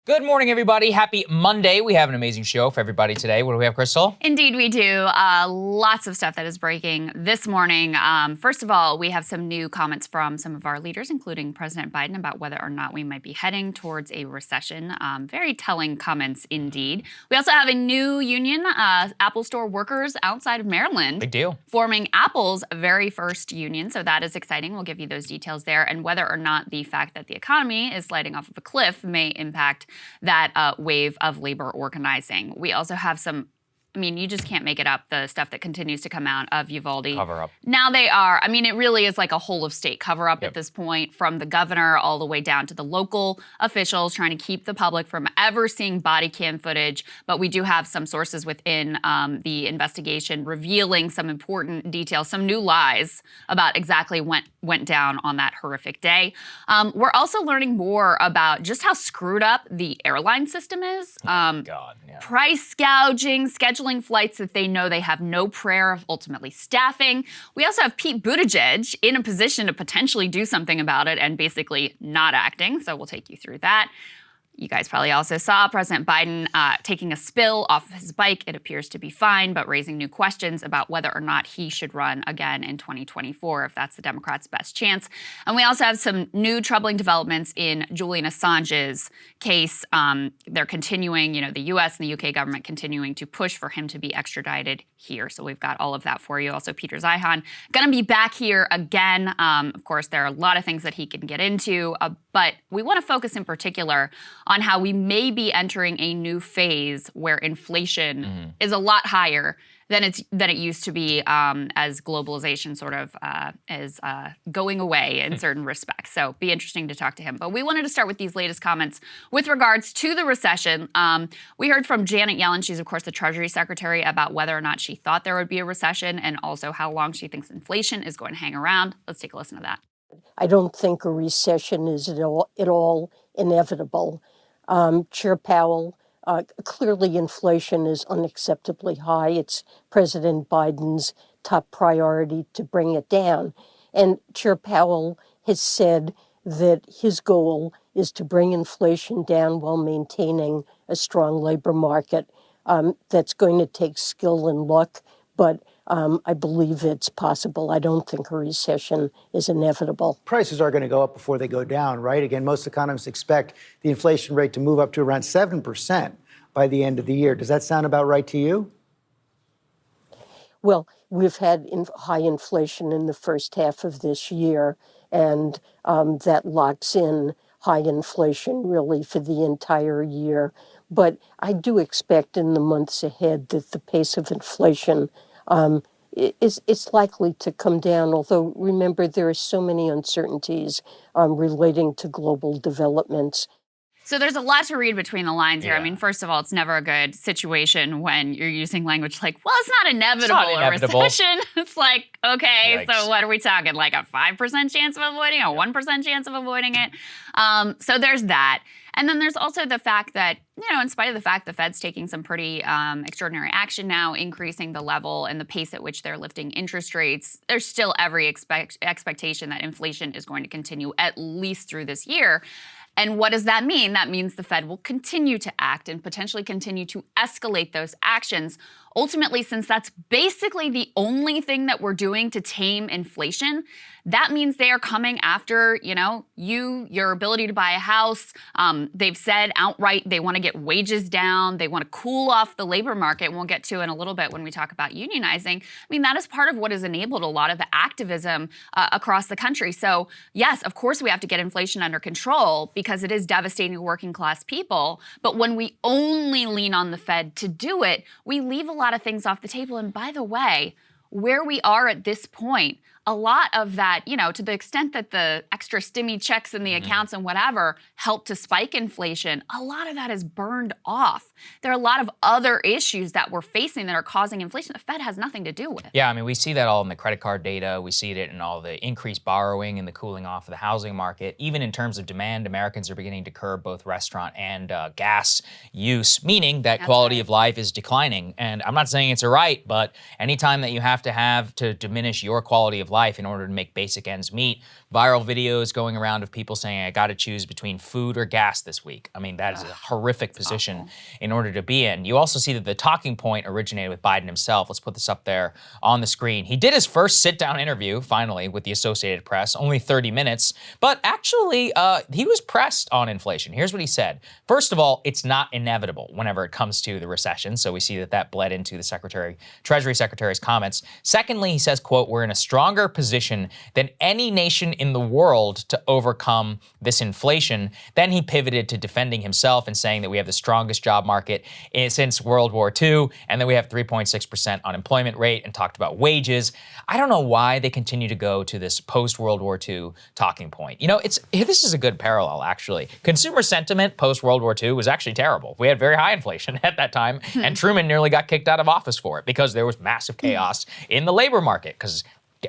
Good morning, everybody. Happy Monday. We have an amazing show for everybody today. What do we have, Krystal? Indeed, we do. Lots of stuff that is breaking this morning. First of all, we have some new comments from some of our leaders, including President Biden, about whether or not we might be heading towards a recession. Very telling comments indeed. We also have a new union, Apple Store workers outside of Maryland. Big deal. Forming Apple's very first union. So that is exciting. We'll give you those details there. And whether or not the fact that the economy is sliding off of a cliff may impact that wave of labor organizing. We also have some, you just can't make it up, the stuff that continues to come out of Uvalde. Cover-up. Now they are, it really is like a whole of state cover-up at this point, from the governor all the way down to the local officials trying to keep the public from ever seeing body cam footage. But we do have some sources within the investigation revealing some important details, some new lies about exactly what went down on that horrific day. We're also learning more about just how screwed up the airline system is. Price gouging, scheduling flights that they know they have no prayer of ultimately staffing. We also have Pete Buttigieg in a position to potentially do something about it and basically not acting. So we'll take you through that. You guys probably also saw President Biden taking a spill off of his bike. It appears to be fine, but raising new questions about whether or not he should run again in 2024, if that's the Democrats' best chance. And we also have some new troubling developments in Julian Assange's case. They're continuing, the U.S. and the U.K. government continuing to push for him to be extradited here. So we've got all of that for you. Also, Peter Zeihan going to be back here again. Of course, there are a lot of things that he can get into, but we want to focus in particular on how we may be entering a new phase where inflation is a lot higher than it used to be, as globalization sort of is going away in certain respects. So be interesting to talk to him. But we wanted to start with these latest comments with regards to the recession. We heard from Janet Yellen, she's of course the Treasury Secretary, about whether or not she thought there would be a recession and also how long she thinks inflation is going to hang around. Let's take a listen to that. I don't think a recession is at all inevitable. Chair Powell, clearly inflation is unacceptably high. It's President Biden's top priority to bring it down. And Chair Powell has said that his goal is to bring inflation down while maintaining a strong labor market. That's going to take skill and luck, but I believe it's possible. I don't think a recession is inevitable. Prices are going to go up before they go down, right? Again, most economists expect the inflation rate to move up to around 7% by the end of the year. Does that sound about right to you? Well, we've had high inflation in the first half of this year, and that locks in high inflation really for the entire year. But I do expect in the months ahead that the pace of inflation it's likely to come down, although remember there are so many uncertainties relating to global developments. So there's a lot to read between the lines here. Yeah. First of all, it's never a good situation when you're using language like, well, it's not inevitable, It's not inevitable. a recession. It's like, okay, Yikes. so what are we talking? Like a 5% chance of avoiding it, a 1% chance of avoiding it? So there's that. And then there's also the fact that, in spite of the fact the Fed's taking some pretty extraordinary action now, increasing the level and the pace at which they're lifting interest rates, there's still every expectation that inflation is going to continue at least through this year. And what does that mean? That means the Fed will continue to act and potentially continue to escalate those actions. Ultimately, since that's basically the only thing that we're doing to tame inflation, that means they are coming after, your ability to buy a house. They've said outright they want to get wages down. They want to cool off the labor market. We'll get to in a little bit when we talk about unionizing. That is part of what has enabled a lot of the activism across the country. So yes, of course we have to get inflation under control because it is devastating working class people. But when we only lean on the Fed to do it, we leave a lot of things off the table. And by the way, where we are at this point, a lot of that, to the extent that the extra stimmy checks in the accounts and whatever help to spike inflation, a lot of that is burned off. There are a lot of other issues that we're facing that are causing inflation the Fed has nothing to do with. Yeah, we see that all in the credit card data. We see it in all the increased borrowing and the cooling off of the housing market. Even in terms of demand, Americans are beginning to curb both restaurant and gas use, meaning that quality of life is declining. And I'm not saying it's a right, but anytime that you have to diminish your quality of life in order to make basic ends meet. Viral videos going around of people saying, I got to choose between food or gas this week. I mean, that is a horrific position in order to be in. You also see that the talking point originated with Biden himself. Let's put this up there on the screen. He did his first sit-down interview, finally, with the Associated Press, only 30 minutes, but actually, he was pressed on inflation. Here's what he said. First of all, it's not inevitable whenever it comes to the recession, so we see that bled into the Treasury Secretary's comments. Secondly, he says, quote, we're in a stronger position than any nation in the world to overcome this inflation. Then he pivoted to defending himself and saying that we have the strongest job market since World War II, and that we have 3.6% unemployment rate, and talked about wages. I don't know why they continue to go to this post-World War II talking point. You know, this is a good parallel, actually. Consumer sentiment post-World War II was actually terrible. We had very high inflation at that time, and Truman nearly got kicked out of office for it because there was massive chaos in the labor market. Because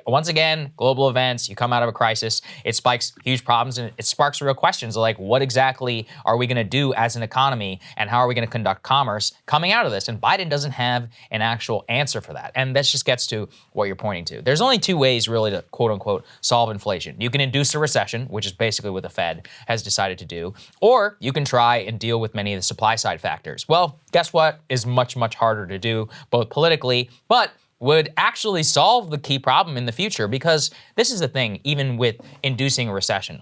once again, global events, you come out of a crisis, it spikes huge problems, and it sparks real questions like, what exactly are we going to do as an economy, and how are we going to conduct commerce coming out of this? And Biden doesn't have an actual answer for that. And that just gets to what you're pointing to. There's only two ways really to quote unquote solve inflation. You can induce a recession, which is basically what the Fed has decided to do, or you can try and deal with many of the supply side factors. Well, guess what is much, much harder to do, both politically, but would actually solve the key problem in the future, because this is the thing, even with inducing a recession.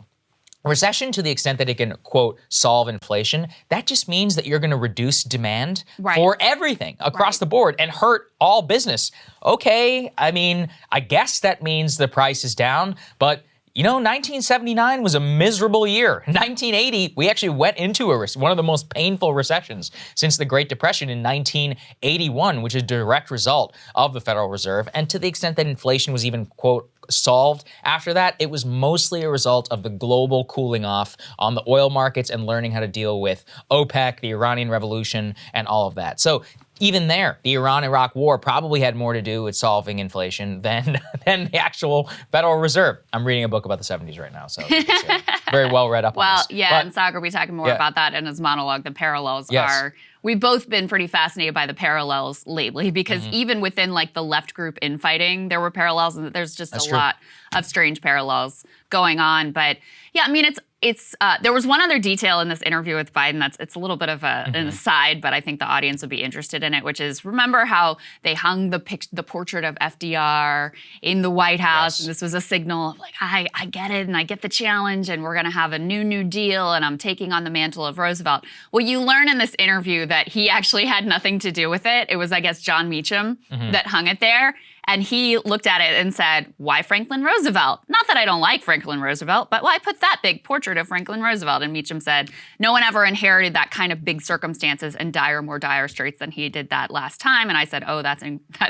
Recession, to the extent that it can, quote, solve inflation, that just means that you're going to reduce demand for everything across the board and hurt all business. Okay, I mean, I guess that means the price is down, but you know, 1979 was a miserable year. 1980, we actually went into one of the most painful recessions since the Great Depression in 1981, which is a direct result of the Federal Reserve. And to the extent that inflation was even, quote, solved after that, it was mostly a result of the global cooling off on the oil markets and learning how to deal with OPEC, the Iranian Revolution, and all of that. So even there, the Iran-Iraq war probably had more to do with solving inflation than the actual Federal Reserve. I'm reading a book about the 70s right now, so it's very well read up on this. Well, yeah, and Saagar will be talking more about that in his monologue. The parallels are... We've both been pretty fascinated by the parallels lately, because even within like the left group infighting, there were parallels, and there's just a lot of strange parallels going on. But yeah, I mean, there was one other detail in this interview with Biden it's a little bit of an aside, but I think the audience would be interested in it, which is, remember how they hung the portrait of FDR in the White House, and this was a signal of like, I get it, and I get the challenge, and we're going to have a new deal, and I'm taking on the mantle of Roosevelt. Well, you learn in this interview that he actually had nothing to do with it. It was, I guess, John Meacham that hung it there. And he looked at it and said, why Franklin Roosevelt? Not that I don't like Franklin Roosevelt, but why put that big portrait of Franklin Roosevelt? And Meacham said, no one ever inherited that kind of big circumstances and more dire straits than he did that last time. And I said, oh, that's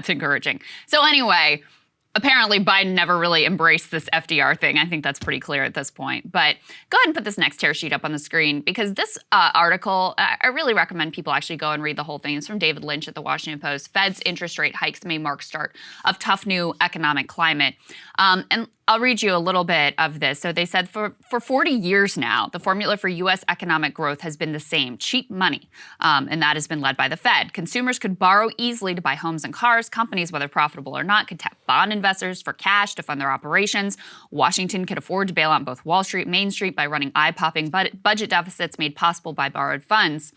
encouraging. So anyway, apparently Biden never really embraced this FDR thing. I think that's pretty clear at this point. But go ahead and put this next tear sheet up on the screen, because this article, I really recommend people actually go and read the whole thing. It's from David Lynch at the Washington Post. Fed's interest rate hikes may mark start of tough new economic climate. And I'll read you a little bit of this. So they said for 40 years now, the formula for U.S. economic growth has been the same: cheap money. And that has been led by the Fed. Consumers could borrow easily to buy homes and cars. Companies, whether profitable or not, could tap bond investors for cash to fund their operations. Washington could afford to bail out both Wall Street and Main Street by running eye-popping budget deficits made possible by borrowed funds.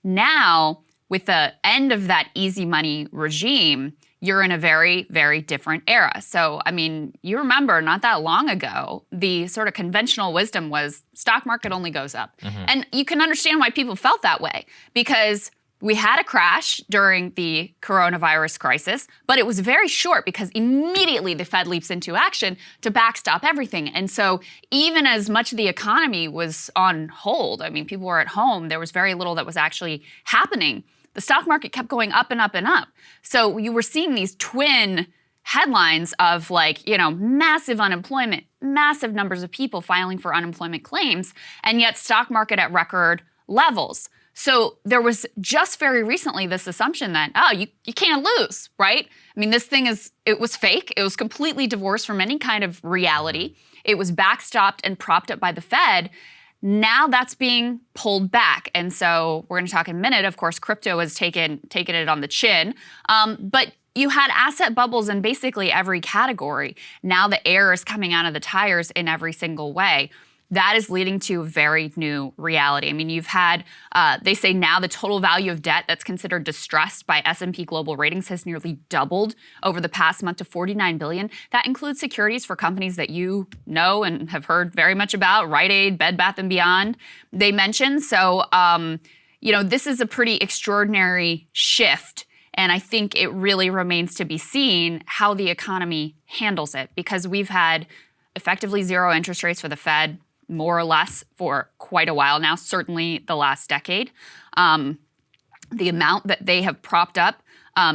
Now, with the end of that easy money regime, you're in a very, very different era. So, I mean, you remember not that long ago, the sort of conventional wisdom was stock market only goes up. And you can understand why people felt that way, because we had a crash during the coronavirus crisis, but it was very short because immediately the Fed leaps into action to backstop everything. And so even as much of the economy was on hold, I mean, people were at home, there was very little that was actually happening. The stock market kept going up and up and up. So you were seeing these twin headlines of like, you know, massive unemployment, massive numbers of people filing for unemployment claims, and yet stock market at record levels. So there was just very recently this assumption that, oh, you can't lose, right? I mean, this thing it was fake. It was completely divorced from any kind of reality. It was backstopped and propped up by the Fed. Now that's being pulled back. And so we're going to talk in a minute. Of course, crypto has taken it on the chin. But you had asset bubbles in basically every category. Now the air is coming out of the tires in every single way. That is leading to a very new reality. I mean, you've had, they say now the total value of debt that's considered distressed by S&P Global Ratings has nearly doubled over the past month to $49 billion. That includes securities for companies that you know and have heard very much about, Rite Aid, Bed Bath & Beyond, they mentioned. So, this is a pretty extraordinary shift. And I think it really remains to be seen how the economy handles it, because we've had effectively zero interest rates for the Fed, more or less, for quite a while now, certainly the last decade. The amount that they have propped up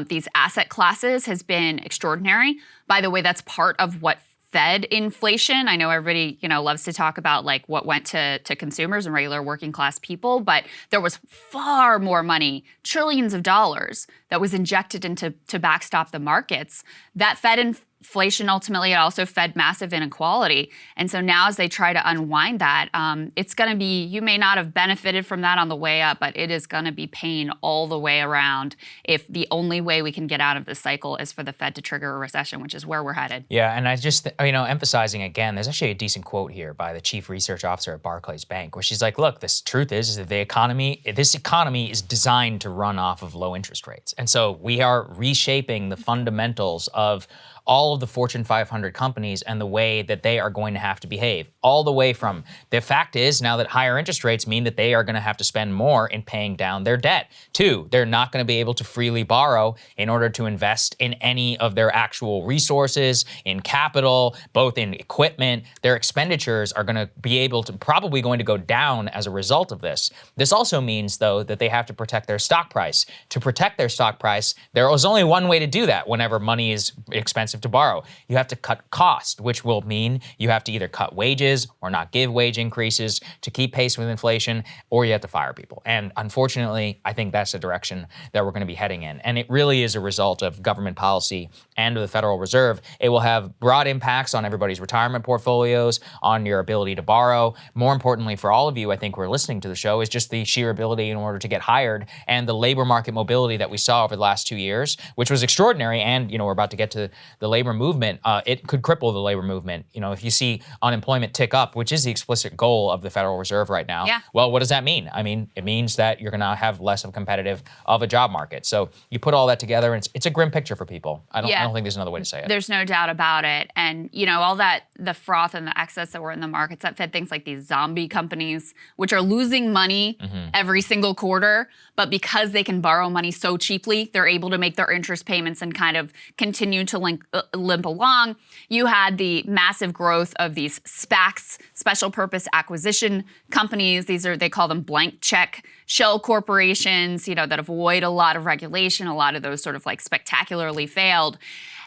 these asset classes has been extraordinary. By the way, that's part of what fed inflation. I know everybody, loves to talk about like what went to consumers and regular working class people, but there was far more money, trillions of dollars, that was injected into to backstop the markets. That fed inflation ultimately, it also fed massive inequality. And so now as they try to unwind that, it's going to be, you may not have benefited from that on the way up, but it is going to be pain all the way around if the only way we can get out of this cycle is for the Fed to trigger a recession, which is where we're headed. Yeah, and I just, emphasizing again, there's actually a decent quote here by the chief research officer at Barclays Bank, where she's like, look, this truth is that this economy is designed to run off of low interest rates. And so we are reshaping the fundamentals of all of the Fortune 500 companies and the way that they are going to have to behave. All the way from, the fact is now that higher interest rates mean that they are going to have to spend more in paying down their debt. Two, they're not going to be able to freely borrow in order to invest in any of their actual resources, in capital, both in equipment. Their expenditures are going to probably going to go down as a result of this. This also means, though, that they have to protect their stock price. To protect their stock price, there is only one way to do that whenever money is expensive to borrow. You have to cut cost, which will mean you have to either cut wages or not give wage increases to keep pace with inflation, or you have to fire people. And unfortunately, I think that's the direction that we're going to be heading in. And it really is a result of government policy and of the Federal Reserve. It will have broad impacts on everybody's retirement portfolios, on your ability to borrow. More importantly for all of you, I think, who are listening to the show, is just the sheer ability in order to get hired and the labor market mobility that we saw over the last 2 years, which was extraordinary. And, we're about to get to the labor movement. It could cripple the labor movement. If you see unemployment tick up, which is the explicit goal of the Federal Reserve right now, well, what does that mean? I mean, it means that you're going to have less of competitive of a job market. So you put all that together, and it's a grim picture for people. I don't think there's another way to say it. There's no doubt about it. And, all that, the froth and the excess that were in the markets, that fed things like these zombie companies, which are losing money every single quarter, but because they can borrow money so cheaply, they're able to make their interest payments and kind of continue to limp along. You had the massive growth of these SPACs, special purpose acquisition companies. They call them blank check shell corporations, that avoid a lot of regulation, a lot of those sort of like spectacularly failed.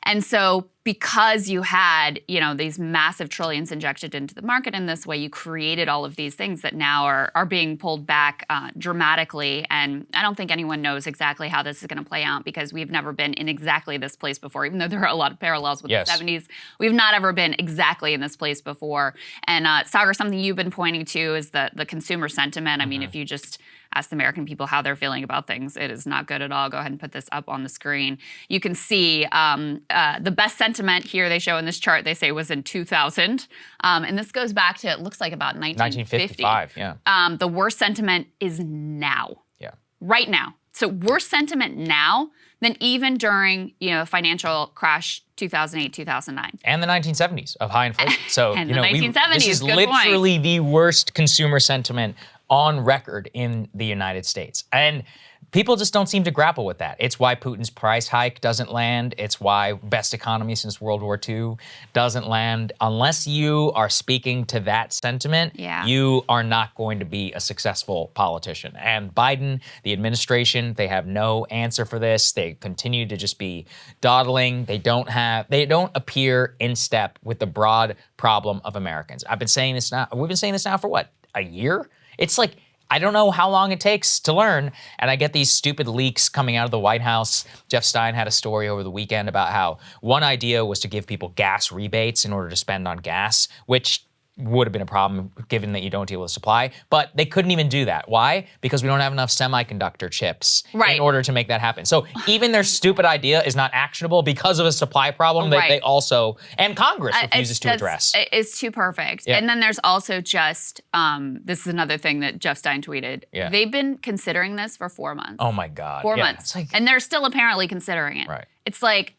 And so because you had, these massive trillions injected into the market in this way, you created all of these things that now are being pulled back dramatically. And I don't think anyone knows exactly how this is going to play out, because we've never been in exactly this place before, even though there are a lot of parallels with the 70s. We've not ever been exactly in this place before. And Saagar, something you've been pointing to is the consumer sentiment. I mean, if you just ask the American people how they're feeling about things, it is not good at all. Go ahead and put this up on the screen. You can see the best sentiment here they show in this chart, they say, was in 2000. And this goes back to, it looks like about 1950. 1955, the worst sentiment is now. Yeah. Right now. So worse sentiment now than even during, financial crash 2008, 2009. And the 1970s of high inflation. So, and the 1970s, this is literally the worst consumer sentiment on record in the United States. And people just don't seem to grapple with that. It's why Putin's price hike doesn't land. It's why best economy since World War II doesn't land. Unless you are speaking to that sentiment, you are not going to be a successful politician. And Biden, the administration, they have no answer for this. They continue to just be dawdling. They don't appear in step with the broad problem of Americans. We've been saying this now for what, a year? It's like, I don't know how long it takes to learn, and I get these stupid leaks coming out of the White House. Jeff Stein had a story over the weekend about how one idea was to give people gas rebates in order to spend on gas, which would have been a problem given that you don't deal with supply, but they couldn't even do that. Why? Because we don't have enough semiconductor chips in order to make that happen. So even their stupid idea is not actionable because of a supply problem that they also, and Congress refuses to address. It's too perfect. And then there's also just, this is another thing that Jeff Stein tweeted. They've been considering this for 4 months. Oh my God. 4 months. And they're still apparently considering it. Right. It's like,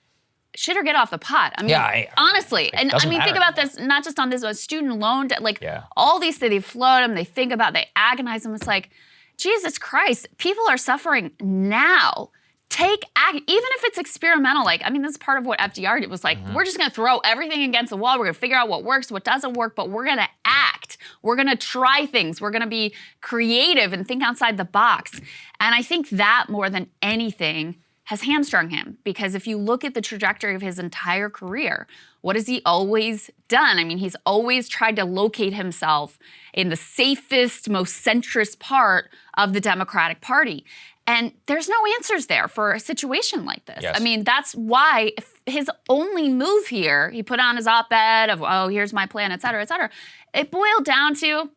shit or get off the pot. I mean, honestly. And I mean, think about this, not just on this, but student loan debt, like all these things, they float them, they think about, they agonize them. It's like, Jesus Christ, people are suffering now. Take act, even if it's experimental. Like, I mean, this is part of what FDR did, was like, we're just gonna throw everything against the wall. We're gonna figure out what works, what doesn't work, but we're gonna act. We're gonna try things. We're gonna be creative and think outside the box. And I think that more than anything has hamstrung him, because if you look at the trajectory of his entire career, what has he always done? I mean, he's always tried to locate himself in the safest, most centrist part of the Democratic Party. And there's no answers there for a situation like this. I mean, that's why his only move here, he put on his op-ed of, oh, here's my plan, et cetera, it boiled down to,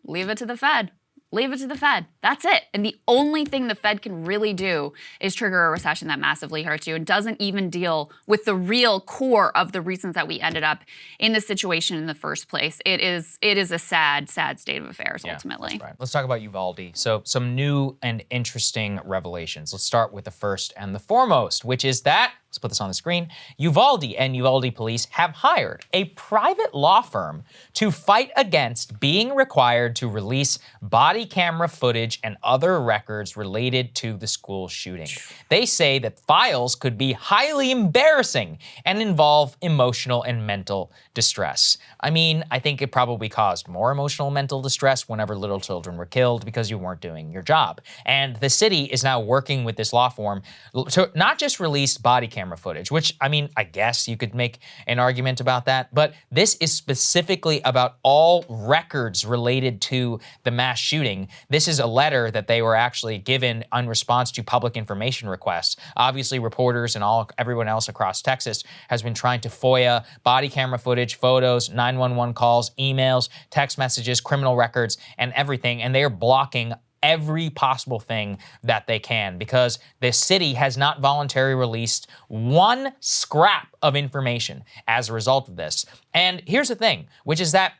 leave it to the Fed. Leave it to the Fed. That's it. And the only thing the Fed can really do is trigger a recession that massively hurts you and doesn't even deal with the real core of the reasons that we ended up in this situation in the first place. It is a sad, sad state of affairs, ultimately. That's right. Let's talk about Uvalde. So some new and interesting revelations. Let's start with the first and the foremost, which is that, let's put this on the screen, Uvalde and Uvalde Police have hired a private law firm to fight against being required to release body camera footage and other records related to the school shooting. They say that files could be highly embarrassing and involve emotional and mental distress. I mean, I think it probably caused more emotional and mental distress whenever little children were killed because you weren't doing your job. And the city is now working with this law firm to not just release body camera footage, which, I mean, I guess you could make an argument about that, but this is specifically about all records related to the mass shooting. This is a letter that they were actually given in response to public information requests. Obviously, reporters and everyone else across Texas has been trying to FOIA body camera footage, photos, 911 calls, emails, text messages, criminal records, and everything, and they are blocking every possible thing that they can because the city has not voluntarily released one scrap of information as a result of this. And here's the thing, which is that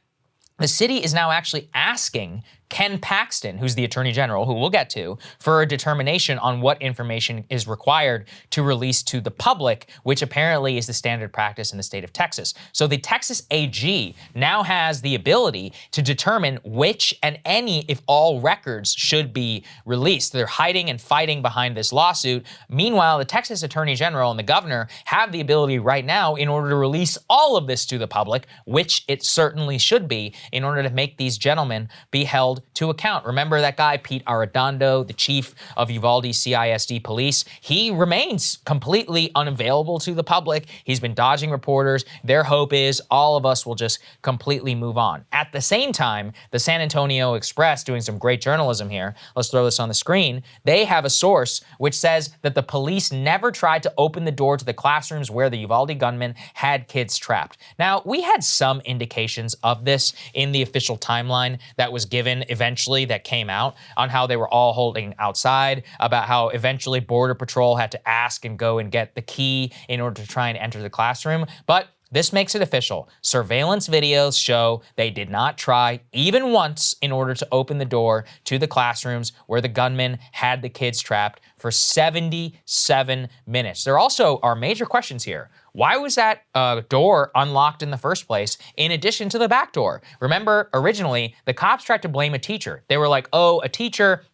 the city is now actually asking Ken Paxton, who's the Attorney General, who we'll get to, for a determination on what information is required to release to the public, which apparently is the standard practice in the state of Texas. So the Texas AG now has the ability to determine which and any, if all, records should be released. They're hiding and fighting behind this lawsuit. Meanwhile, the Texas Attorney General and the governor have the ability right now in order to release all of this to the public, which it certainly should be, in order to make these gentlemen be held to account. Remember that guy, Pete Arredondo, the chief of Uvalde CISD Police? He remains completely unavailable to the public. He's been dodging reporters. Their hope is all of us will just completely move on. At the same time, the San Antonio Express, doing some great journalism here, let's throw this on the screen, they have a source which says that the police never tried to open the door to the classrooms where the Uvalde gunman had kids trapped. Now, we had some indications of this in the official timeline that was given eventually that came out on how they were all holding outside, about how eventually Border Patrol had to ask and go and get the key in order to try and enter the classroom. But this makes it official. Surveillance videos show they did not try even once in order to open the door to the classrooms where the gunman had the kids trapped for 77 minutes. There also are major questions here. Why was that door unlocked in the first place, in addition to the back door? Remember, originally, the cops tried to blame a teacher. They were like, oh, a teacher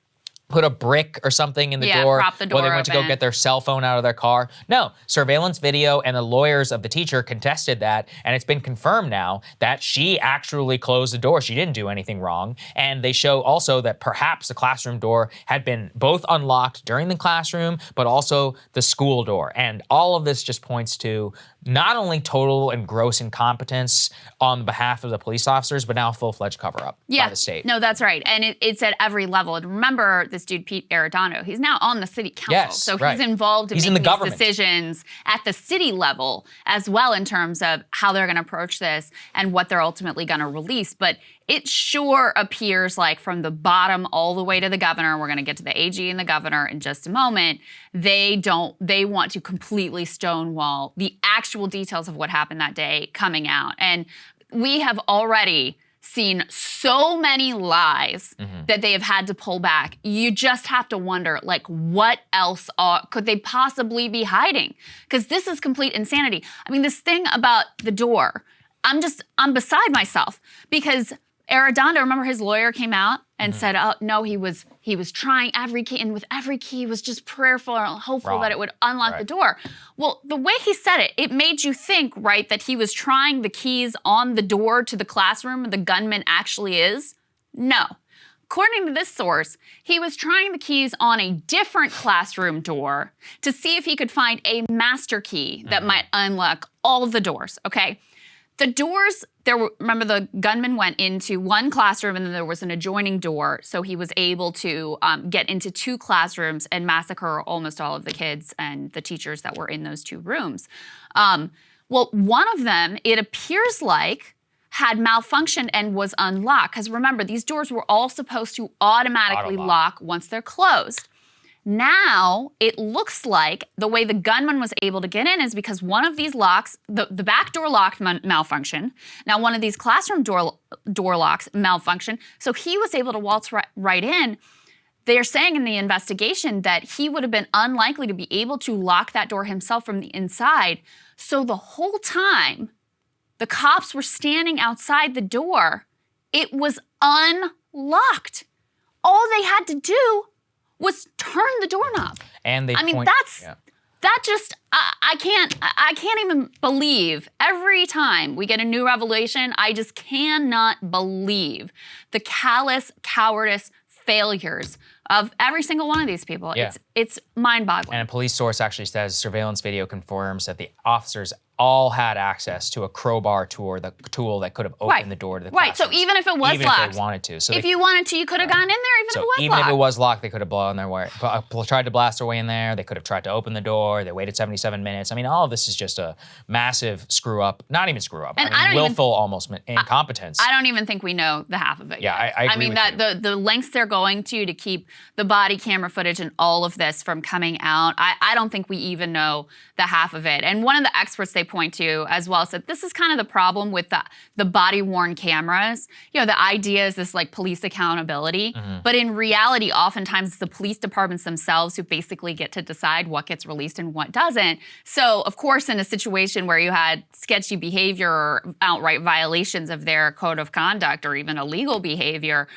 put a brick or something in the door, prop the door while they went to go get their cell phone out of their car. No, surveillance video and the lawyers of the teacher contested that, and it's been confirmed now that she actually closed the door. She didn't do anything wrong. And they show also that perhaps the classroom door had been both unlocked during the classroom, but also the school door. And all of this just points to not only total and gross incompetence on behalf of the police officers, but now a full-fledged cover-up by the state. No, that's right. And it's at every level. And remember this dude, Pete Arredondo, he's now on the city council. Yes, so right. he's involved in He's in making the these government. decisions at the city level as well in terms of how they're going to approach this and what they're ultimately going to release. But it sure appears like from the bottom all the way to the governor, we're going to get to the AG and the governor in just a moment, they want to completely stonewall the actual details of what happened that day coming out. And we have already seen so many lies that they have had to pull back. You just have to wonder, like, what else could they possibly be hiding? Because this is complete insanity. I mean, this thing about the door, I'm beside myself because Arredondo, remember his lawyer came out and said, oh, no, he was trying every key, and with every key was just prayerful and hopeful that it would unlock the door. Well, the way he said it, it made you think, right, that he was trying the keys on the door to the classroom the gunman actually is? No. According to this source, he was trying the keys on a different classroom door to see if he could find a master key that might unlock all of the doors, okay? The doors, remember the gunman went into one classroom and then there was an adjoining door. So he was able to get into two classrooms and massacre almost all of the kids and the teachers that were in those two rooms. Well, one of them, it appears like, had malfunctioned and was unlocked. Because remember, these doors were all supposed to automatically lock once they're closed. Now, it looks like the way the gunman was able to get in is because one of these locks, the back door lock malfunctioned. Now, one of these classroom door locks malfunctioned. So he was able to waltz right in. They're saying in the investigation that he would have been unlikely to be able to lock that door himself from the inside. So the whole time the cops were standing outside the door, it was unlocked. All they had to do was turn the doorknob. And I can't even believe every time we get a new revelation, I just cannot believe the callous cowardice failures of every single one of these people. Yeah. It's mind-boggling. And a police source actually says surveillance video confirms that the officers all had access to a crowbar tool that could have opened the door to the classroom. So even if it was locked, if they wanted to. So if you wanted to, you could have gone in there even if it was locked. Even if it was locked, they could have tried to blast their way in there. They could have tried to open the door. They waited 77 minutes. I mean, all of this is just a massive screw up. Not even screw up. And willful almost incompetence. I don't even think we know the half of it Yeah, yet. I agree with you. The lengths they're going to keep the body camera footage and all of this from coming out, I don't think we even know the half of it. And one of the experts they point to as well said, this is kind of the problem with the body-worn cameras. You know, the idea is this like police accountability, but in reality, oftentimes it's the police departments themselves who basically get to decide what gets released and what doesn't. So, of course, in a situation where you had sketchy behavior or outright violations of their code of conduct or even illegal behavior,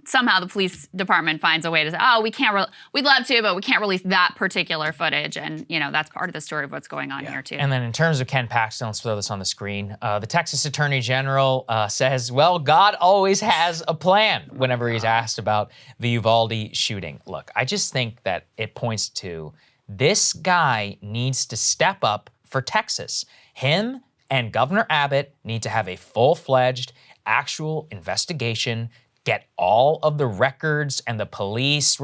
somehow the police department finds a way to say, oh, we'd love to, but we can't release that particular footage. And, you know, that's part of the story of what's going on here, too. And then in terms of Ken Paxton, let's throw this on the screen. The Texas Attorney General says, well, God always has a plan whenever he's asked about the Uvalde shooting. Look, I just think that it points to this guy needs to step up for Texas. Him and Governor Abbott need to have a full-fledged actual investigation, get all of the records and the police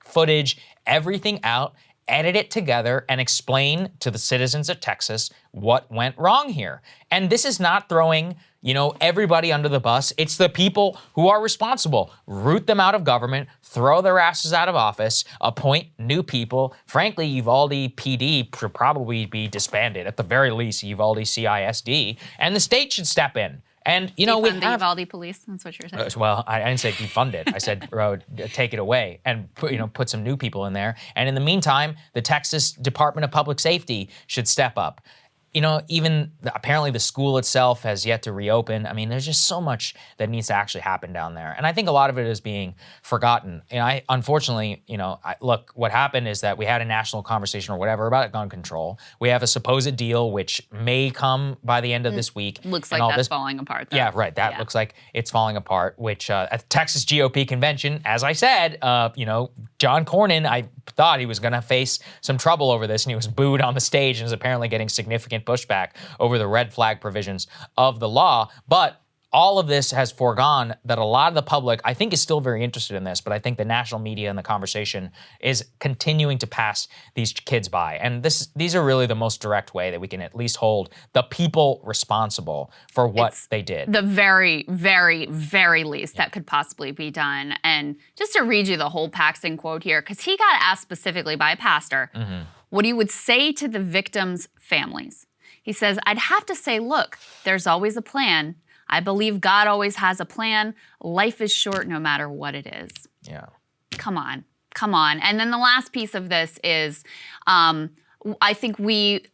footage, everything out, edit it together, and explain to the citizens of Texas what went wrong here. And this is not throwing, everybody under the bus. It's the people who are responsible. Root them out of government, throw their asses out of office, appoint new people. Frankly, Uvalde PD should probably be disbanded. At the very least, Uvalde CISD, and the state should step in. And, we have the Uvalde Police, that's what you're saying. Well, I didn't say defund it. I said take it away and put some new people in there. And in the meantime, the Texas Department of Public Safety should step up. Even apparently the school itself has yet to reopen. I mean, there's just so much that needs to actually happen down there. And I think a lot of it is being forgotten. And unfortunately, look, what happened is that we had a national conversation or whatever about gun control. We have a supposed deal which may come by the end of this week. Looks like that's falling apart, though. Yeah, right. That looks like it's falling apart, which at the Texas GOP convention, as I said, John Cornyn, I thought he was going to face some trouble over this, and he was booed on the stage and is apparently getting significant significant pushback over the red flag provisions of the law. But all of this has foregone that a lot of the public, I think, is still very interested in this, but I think the national media and the conversation is continuing to pass these kids by. And these are really the most direct way that we can at least hold the people responsible for what they did. The very, very, very least that could possibly be done. And just to read you the whole Paxton quote here, because he got asked specifically by a pastor what he would say to the victims' families. He says, "I'd have to say, look, there's always a plan. I believe God always has a plan. Life is short no matter what it is." Yeah. Come on. Come on. And then the last piece of this is I think we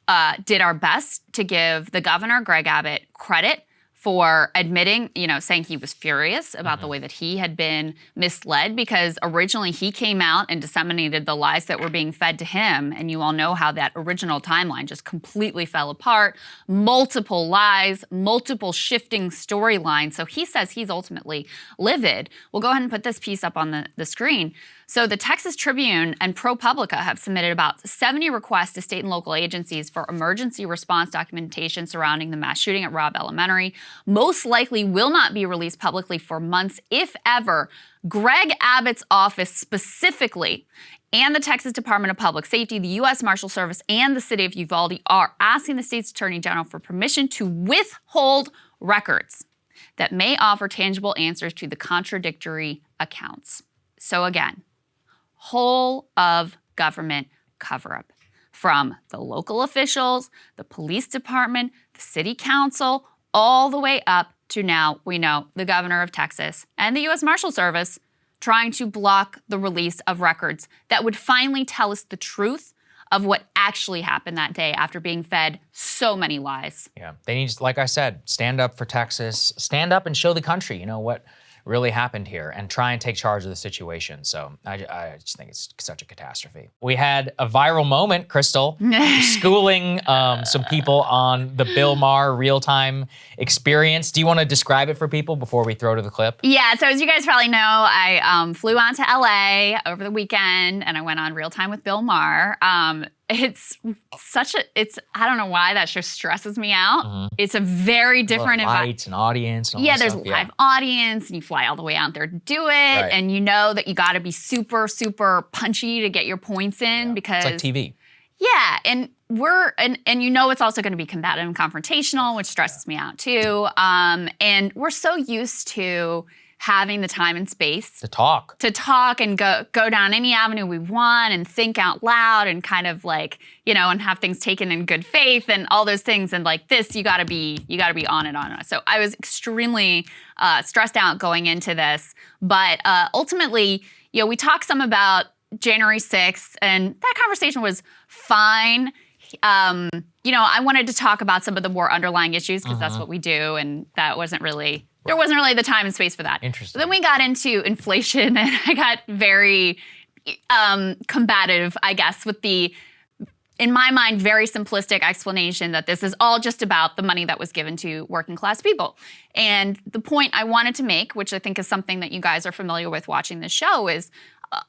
did our best to give the governor, Greg Abbott, credit for admitting, saying he was furious about the way that he had been misled, because originally he came out and disseminated the lies that were being fed to him. And you all know how that original timeline just completely fell apart. Multiple lies, multiple shifting storylines. So he says he's ultimately livid. We'll go ahead and put this piece up on the screen. So the Texas Tribune and ProPublica have submitted about 70 requests to state and local agencies for emergency response documentation surrounding the mass shooting at Robb Elementary. Most likely will not be released publicly for months, if ever. Greg Abbott's office specifically, and the Texas Department of Public Safety, the U.S. Marshal Service, and the city of Uvalde are asking the state's attorney general for permission to withhold records that may offer tangible answers to the contradictory accounts. So again, whole of government cover-up, from the local officials, the police department, the city council, all the way up to now, we know, the governor of Texas and the U.S. Marshal Service trying to block the release of records that would finally tell us the truth of what actually happened that day after being fed so many lies. Yeah, they need, like I said, stand up for Texas, stand up and show the country, what really happened here, and try and take charge of the situation. So I just think it's such a catastrophe. We had a viral moment, Krystal, schooling some people on the Bill Maher real-time experience. Do you want to describe it for people before we throw to the clip? Yeah, so as you guys probably know, I flew on to LA over the weekend and I went on Real Time with Bill Maher. It's I don't know why that show stresses me out. It's a very different environment. Lights and audience and all Yeah, that there's stuff. live audience and you fly all the way out there to do it. Right. And you know that you got to be super, super punchy to get your points in because It's like TV. Yeah, and it's also going to be combative and confrontational, which stresses me out too. And we're so used to having the time and space To talk and go down any avenue we want and think out loud and kind of like, and have things taken in good faith and all those things. And like this, you gotta be on it. So I was extremely stressed out going into this. But ultimately, we talked some about January 6th and that conversation was fine. I wanted to talk about some of the more underlying issues because that's what we do. And that wasn't really, there wasn't really the time and space for that. Interesting. But then we got into inflation and I got very combative, I guess, with the, in my mind, very simplistic explanation that this is all just about the money that was given to working class people. And the point I wanted to make, which I think is something that you guys are familiar with watching this show, is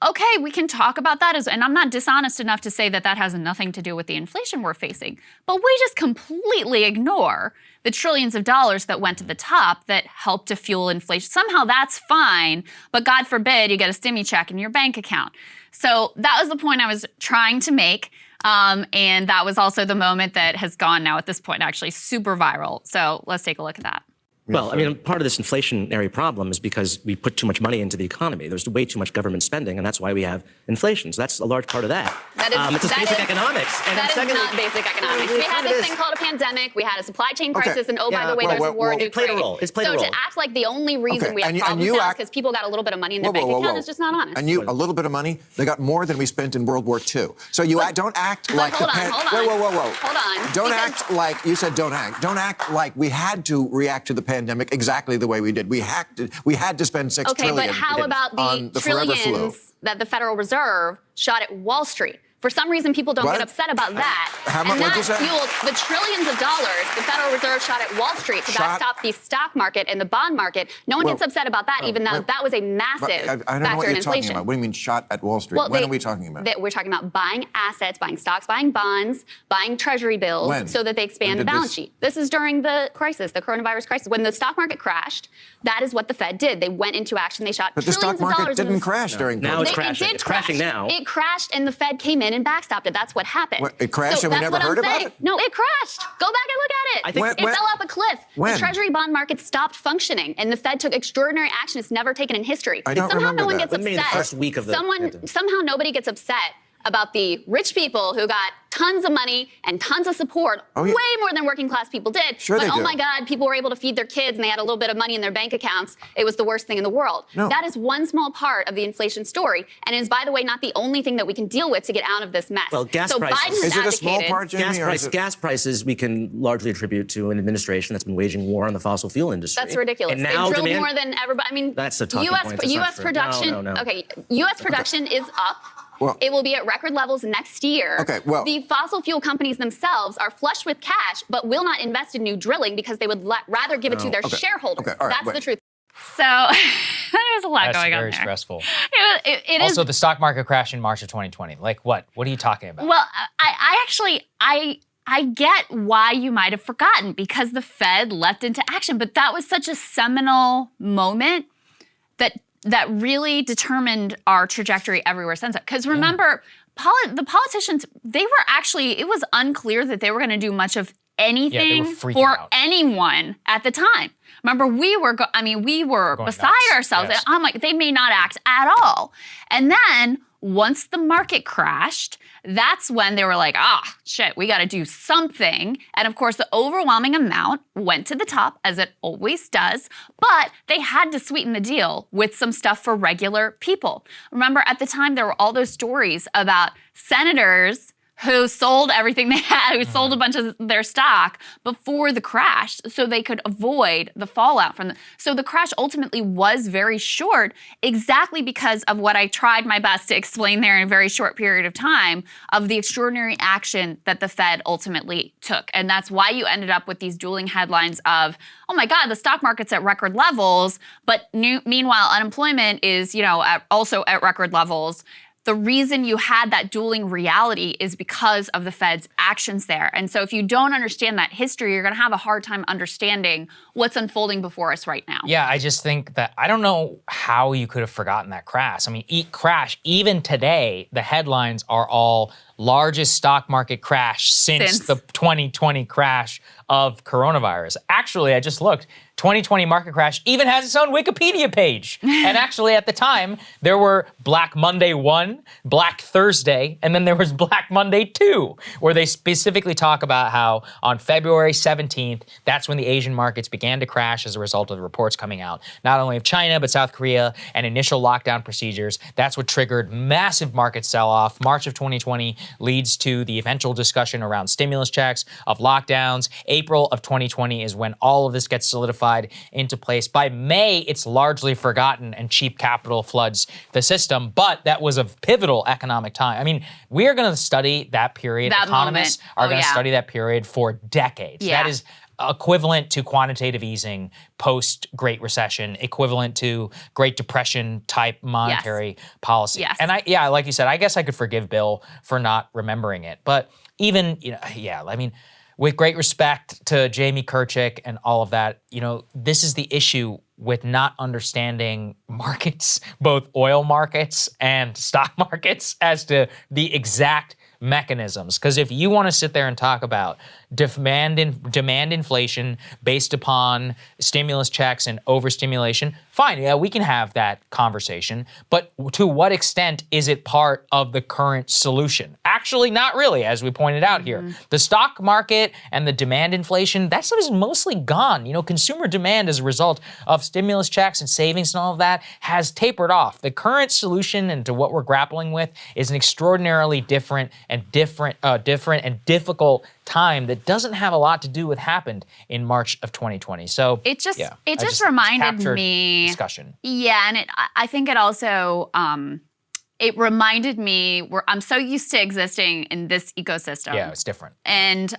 okay, we can talk about that, and I'm not dishonest enough to say that that has nothing to do with the inflation we're facing, but we just completely ignore the trillions of dollars that went to the top that helped to fuel inflation. Somehow that's fine, but God forbid you get a stimmy check in your bank account. So that was the point I was trying to make, and that was also the moment that has gone now at this point actually super viral. So let's take a look at that. Well, I mean, part of this inflationary problem is because we put too much money into the economy. There's way too much government spending, and that's why we have inflation. So that's a large part of that. It's just basic economics. And that is not basic economics. We had this thing called a pandemic. We had a supply chain crisis, and by the way, there's a war in Ukraine. It played a role. It's played a role. So to act like the only reason we have problems now is because people got a little bit of money in their bank account is just not honest. And a little bit of money, they got more than we spent in World War II. So don't act like hold on. Hold on. Don't act like, you said don't act. Don't act like we had to react to the pandemic exactly the way we did. We had to spend $6 trillion but how about the forever flu. trillions that the Federal Reserve shot at Wall Street For some reason, people don't get upset about that. How much? What'd you say? Fueled the trillions of dollars the Federal Reserve shot at Wall Street to backstop the stock market and the bond market. No one gets upset about that, even though that was a massive I don't know what factor in you're talking inflation. about. What do you mean shot at Wall Street? Well, when are we talking about? We're talking about buying assets, buying stocks, buying bonds, buying treasury bills so that they expand the balance sheet. This is during the crisis, the coronavirus crisis. When the stock market crashed, that is what the Fed did. They went into action. They shot but the trillions stock of dollars. market didn't crash during COVID. Now it's crashing. It's crashing now. It crashed and the Fed came in and backstopped it. That's what happened. What, it crashed and we never heard about it? No, it crashed. Go back and look at it. I think it fell off a cliff. When? The Treasury bond market stopped functioning, and the Fed took extraordinary action it's never taken in history. I don't Somehow remember no one that. gets What do you mean, the upset. first week of the pandemic? Somehow nobody gets upset about the rich people who got tons of money and tons of support, way more than working class people did. Sure but they oh do. my God, people were able to feed their kids and they had a little bit of money in their bank accounts. It was the worst thing in the world. No. That is one small part of the inflation story, and is, by the way, not the only thing that we can deal with to get out of this mess. Well, gas so prices. Biden has Is it a small advocated- part, Jamie? Gas prices we can largely attribute to an administration that's been waging war on the fossil fuel industry. That's ridiculous. And now they drilled more than everybody. I mean, That's a talking US, point. That's not U.S. true. production. No. Okay, U.S. production is up. Well- it will be at record levels next year. Okay, well- the fossil fuel companies themselves are flush with cash, but will not invest in new drilling because they would rather give it to their shareholders. Okay, all right, That's wait. the truth. So there's a lot That's going on very there. stressful. It is. Also, the stock market crashed in March of 2020. Like what? What are you talking about? Well, I actually get why you might have forgotten, because the Fed leapt into action, but that was such a seminal moment that really determined our trajectory everywhere since. Because remember, the politicians, they were actually, it was unclear that they were going to do much of anything freaking for out. anyone at the time. Remember, we were Going beside nuts. ourselves. Yes. I'm like, they may not act at all. And then once the market crashed, that's when they were like, shit, we got to do something. And of course, the overwhelming amount went to the top, as it always does, but they had to sweeten the deal with some stuff for regular people. Remember, at the time, there were all those stories about senators who sold everything they had, who sold a bunch of their stock before the crash so they could avoid the fallout from So the crash ultimately was very short, exactly because of what I tried my best to explain there in a very short period of time, of the extraordinary action that the Fed ultimately took. And that's why you ended up with these dueling headlines of, oh my God, the stock market's at record levels, but meanwhile, unemployment is, also at record levels. The reason you had that dueling reality is because of the Fed's actions there. And so if you don't understand that history, you're going to have a hard time understanding what's unfolding before us right now. Yeah, I just think that I don't know how you could have forgotten that crash. I mean, crash. Even today, the headlines are all largest stock market crash since the 2020 crash of coronavirus. Actually, I just looked. 2020 market crash even has its own Wikipedia page. And actually, at the time, there were Black Monday 1, Black Thursday, and then there was Black Monday 2, where they specifically talk about how on February 17th, that's when the Asian markets began to crash as a result of the reports coming out, not only of China, but South Korea and initial lockdown procedures. That's what triggered massive market sell-off. March of 2020 leads to the eventual discussion around stimulus checks, of lockdowns. April of 2020 is when all of this gets solidified into place. By May, it's largely forgotten and cheap capital floods the system, but that was a pivotal economic time. I mean, we are going to study that period. That Economists moment. are going to study that period for decades. Yeah. That is equivalent to quantitative easing post-Great Recession, equivalent to Great Depression type monetary policy. Yes. And like you said, I guess I could forgive Bill for not remembering it. But even, I mean, with great respect to Jamie Kirchick and all of that, this is the issue with not understanding markets, both oil markets and stock markets, as to the exact mechanisms. Because if you want to sit there and talk about demand inflation based upon stimulus checks and overstimulation, fine, yeah, we can have that conversation. But to what extent is it part of the current solution? Actually, not really, as we pointed out here. The stock market and the demand inflation, that stuff is mostly gone. Consumer demand as a result of stimulus checks and savings and all of that has tapered off. The current solution and to what we're grappling with is an extraordinarily different and difficult time that doesn't have a lot to do with happened in March of 2020. So it just reminded me discussion. Yeah, and I think it also it reminded me I'm so used to existing in this ecosystem. Yeah, it's different. And,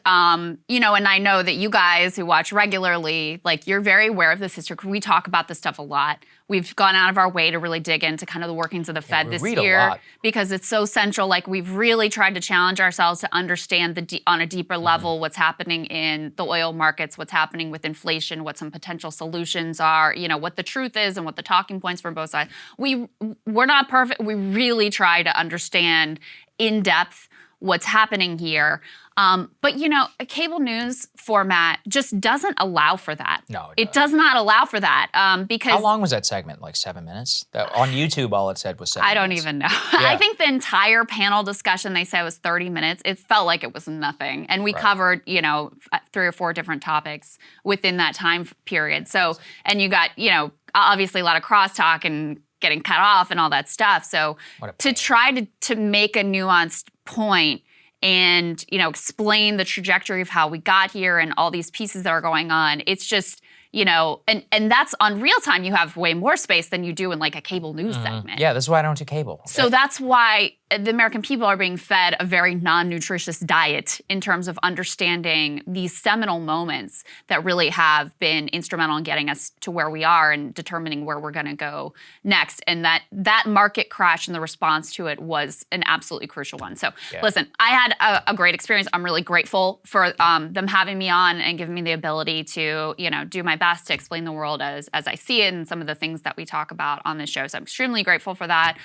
you know, and I know that you guys who watch regularly, like you're very aware of this history. We talk about this stuff a lot. We've gone out of our way to really dig into kind of the workings of the Fed this year because it's so central. Like we've really tried to challenge ourselves to understand on a deeper level what's happening in the oil markets, what's happening with inflation, what some potential solutions are, you know, what the truth is and what the talking points from both sides. We're not perfect. We really try to understand in depth what's happening here. But, you know, a cable news format just doesn't allow for that. No, it does not allow for that because— How long was that segment? Like 7 minutes? On YouTube, all it said was 7 minutes. I don't even know. Yeah. I think the entire panel discussion they said was 30 minutes. It felt like it was nothing. And we covered, you know, 3 or 4 different topics within that time period. So, and you got, you know, obviously a lot of crosstalk and getting cut off and all that stuff. So to try to make a nuanced point and, you know, explain the trajectory of how we got here and all these pieces that are going on, it's just, you know, and that's on real time. You have way more space than you do in like a cable news segment. Yeah, this is why I don't do cable. So that's why the American people are being fed a very non-nutritious diet in terms of understanding these seminal moments that really have been instrumental in getting us to where we are and determining where we're going to go next. And that market crash and the response to it was an absolutely crucial one. So listen, I had a great experience. I'm really grateful for them having me on and giving me the ability to, you know, do my best to explain the world as I see it and some of the things that we talk about on this show. So I'm extremely grateful for that.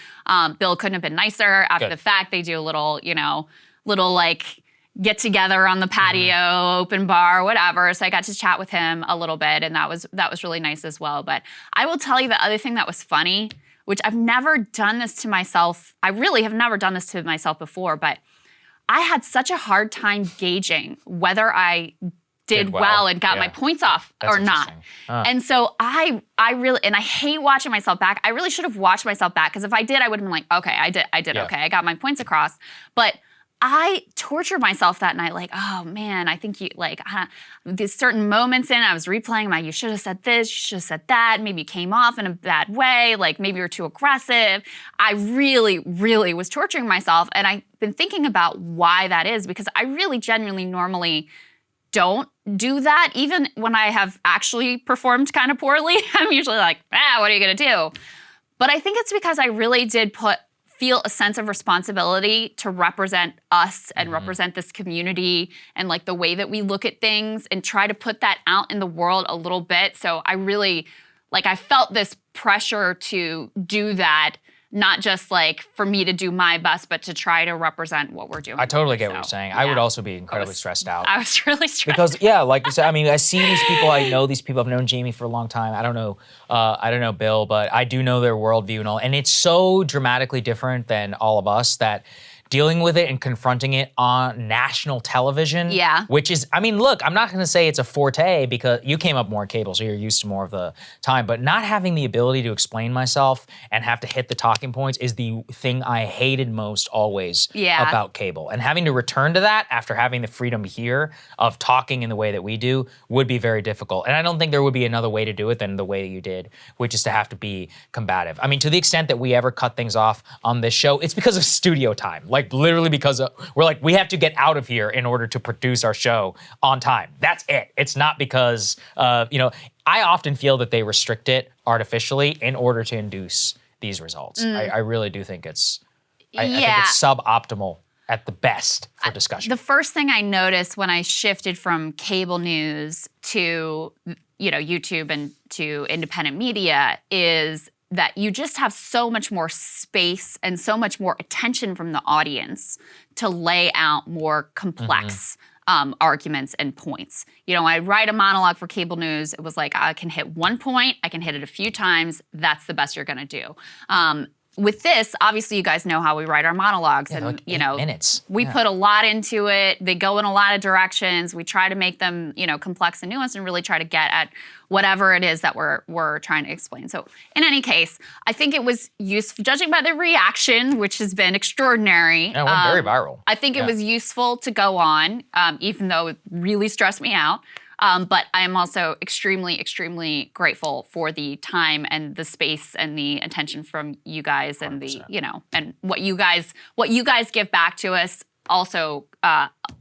Bill couldn't have been nicer. After the fact, they do a little, you know, like get together on the patio, open bar, whatever. So I got to chat with him a little bit, and that was really nice as well. But I will tell you the other thing that was funny, which I've never done this to myself. I really have never done this to myself before, but I had such a hard time gauging whether I did well and got my points off or not. And so I really, and I hate watching myself back. I really should have watched myself back, because if I did, I would have been like, okay, I did okay. I got my points across. But I tortured myself that night, like, oh man, I think you, like, these certain moments I was replaying you should have said this, you should have said that, maybe you came off in a bad way, like maybe you're too aggressive. I really, really was torturing myself. And I've been thinking about why that is, because I really genuinely normally don't do that. Even when I have actually performed kind of poorly, I'm usually like, what are you gonna do? But I think it's because I really did feel a sense of responsibility to represent us and represent this community and like the way that we look at things and try to put that out in the world a little bit. So I really, I felt this pressure to do that, not just like for me to do my best, but to try to represent what we're doing. I totally get what you're saying. I would also be incredibly stressed out. I was really stressed because, like you said, I mean, I see these people, I know these people, I've known Jamie for a long time. I don't know Bill, but I do know their worldview and all. And it's so dramatically different than all of us that dealing with it and confronting it on national television, which is, I mean, look, I'm not going to say it's a forte because you came up more on cable, so you're used to more of the time, but not having the ability to explain myself and have to hit the talking points is the thing I hated most always about cable. And having to return to that after having the freedom here of talking in the way that we do would be very difficult. And I don't think there would be another way to do it than the way that you did, which is to have to be combative. I mean, to the extent that we ever cut things off on this show, it's because of studio time. Like literally because we're like, we have to get out of here in order to produce our show on time. That's it. It's not because, I often feel that they restrict it artificially in order to induce these results. I really do think I think it's suboptimal at the best for discussion. The first thing I noticed when I shifted from cable news to, YouTube and to independent media is that you just have so much more space and so much more attention from the audience to lay out more complex arguments and points. When I write a monologue for cable news, it was like, I can hit one point, I can hit it a few times, that's the best you're gonna do. With this, obviously you guys know how we write our monologues and like 8 minutes. We put a lot into it. They go in a lot of directions. We try to make them, complex and nuanced and really try to get at whatever it is that we're trying to explain. So in any case, I think it was useful, judging by the reaction, which has been extraordinary. Yeah, it went very viral. I think it was useful to go on, even though it really stressed me out. But I am also extremely, extremely grateful for the time and the space and the attention from you guys and 100%. and what you guys give back to us also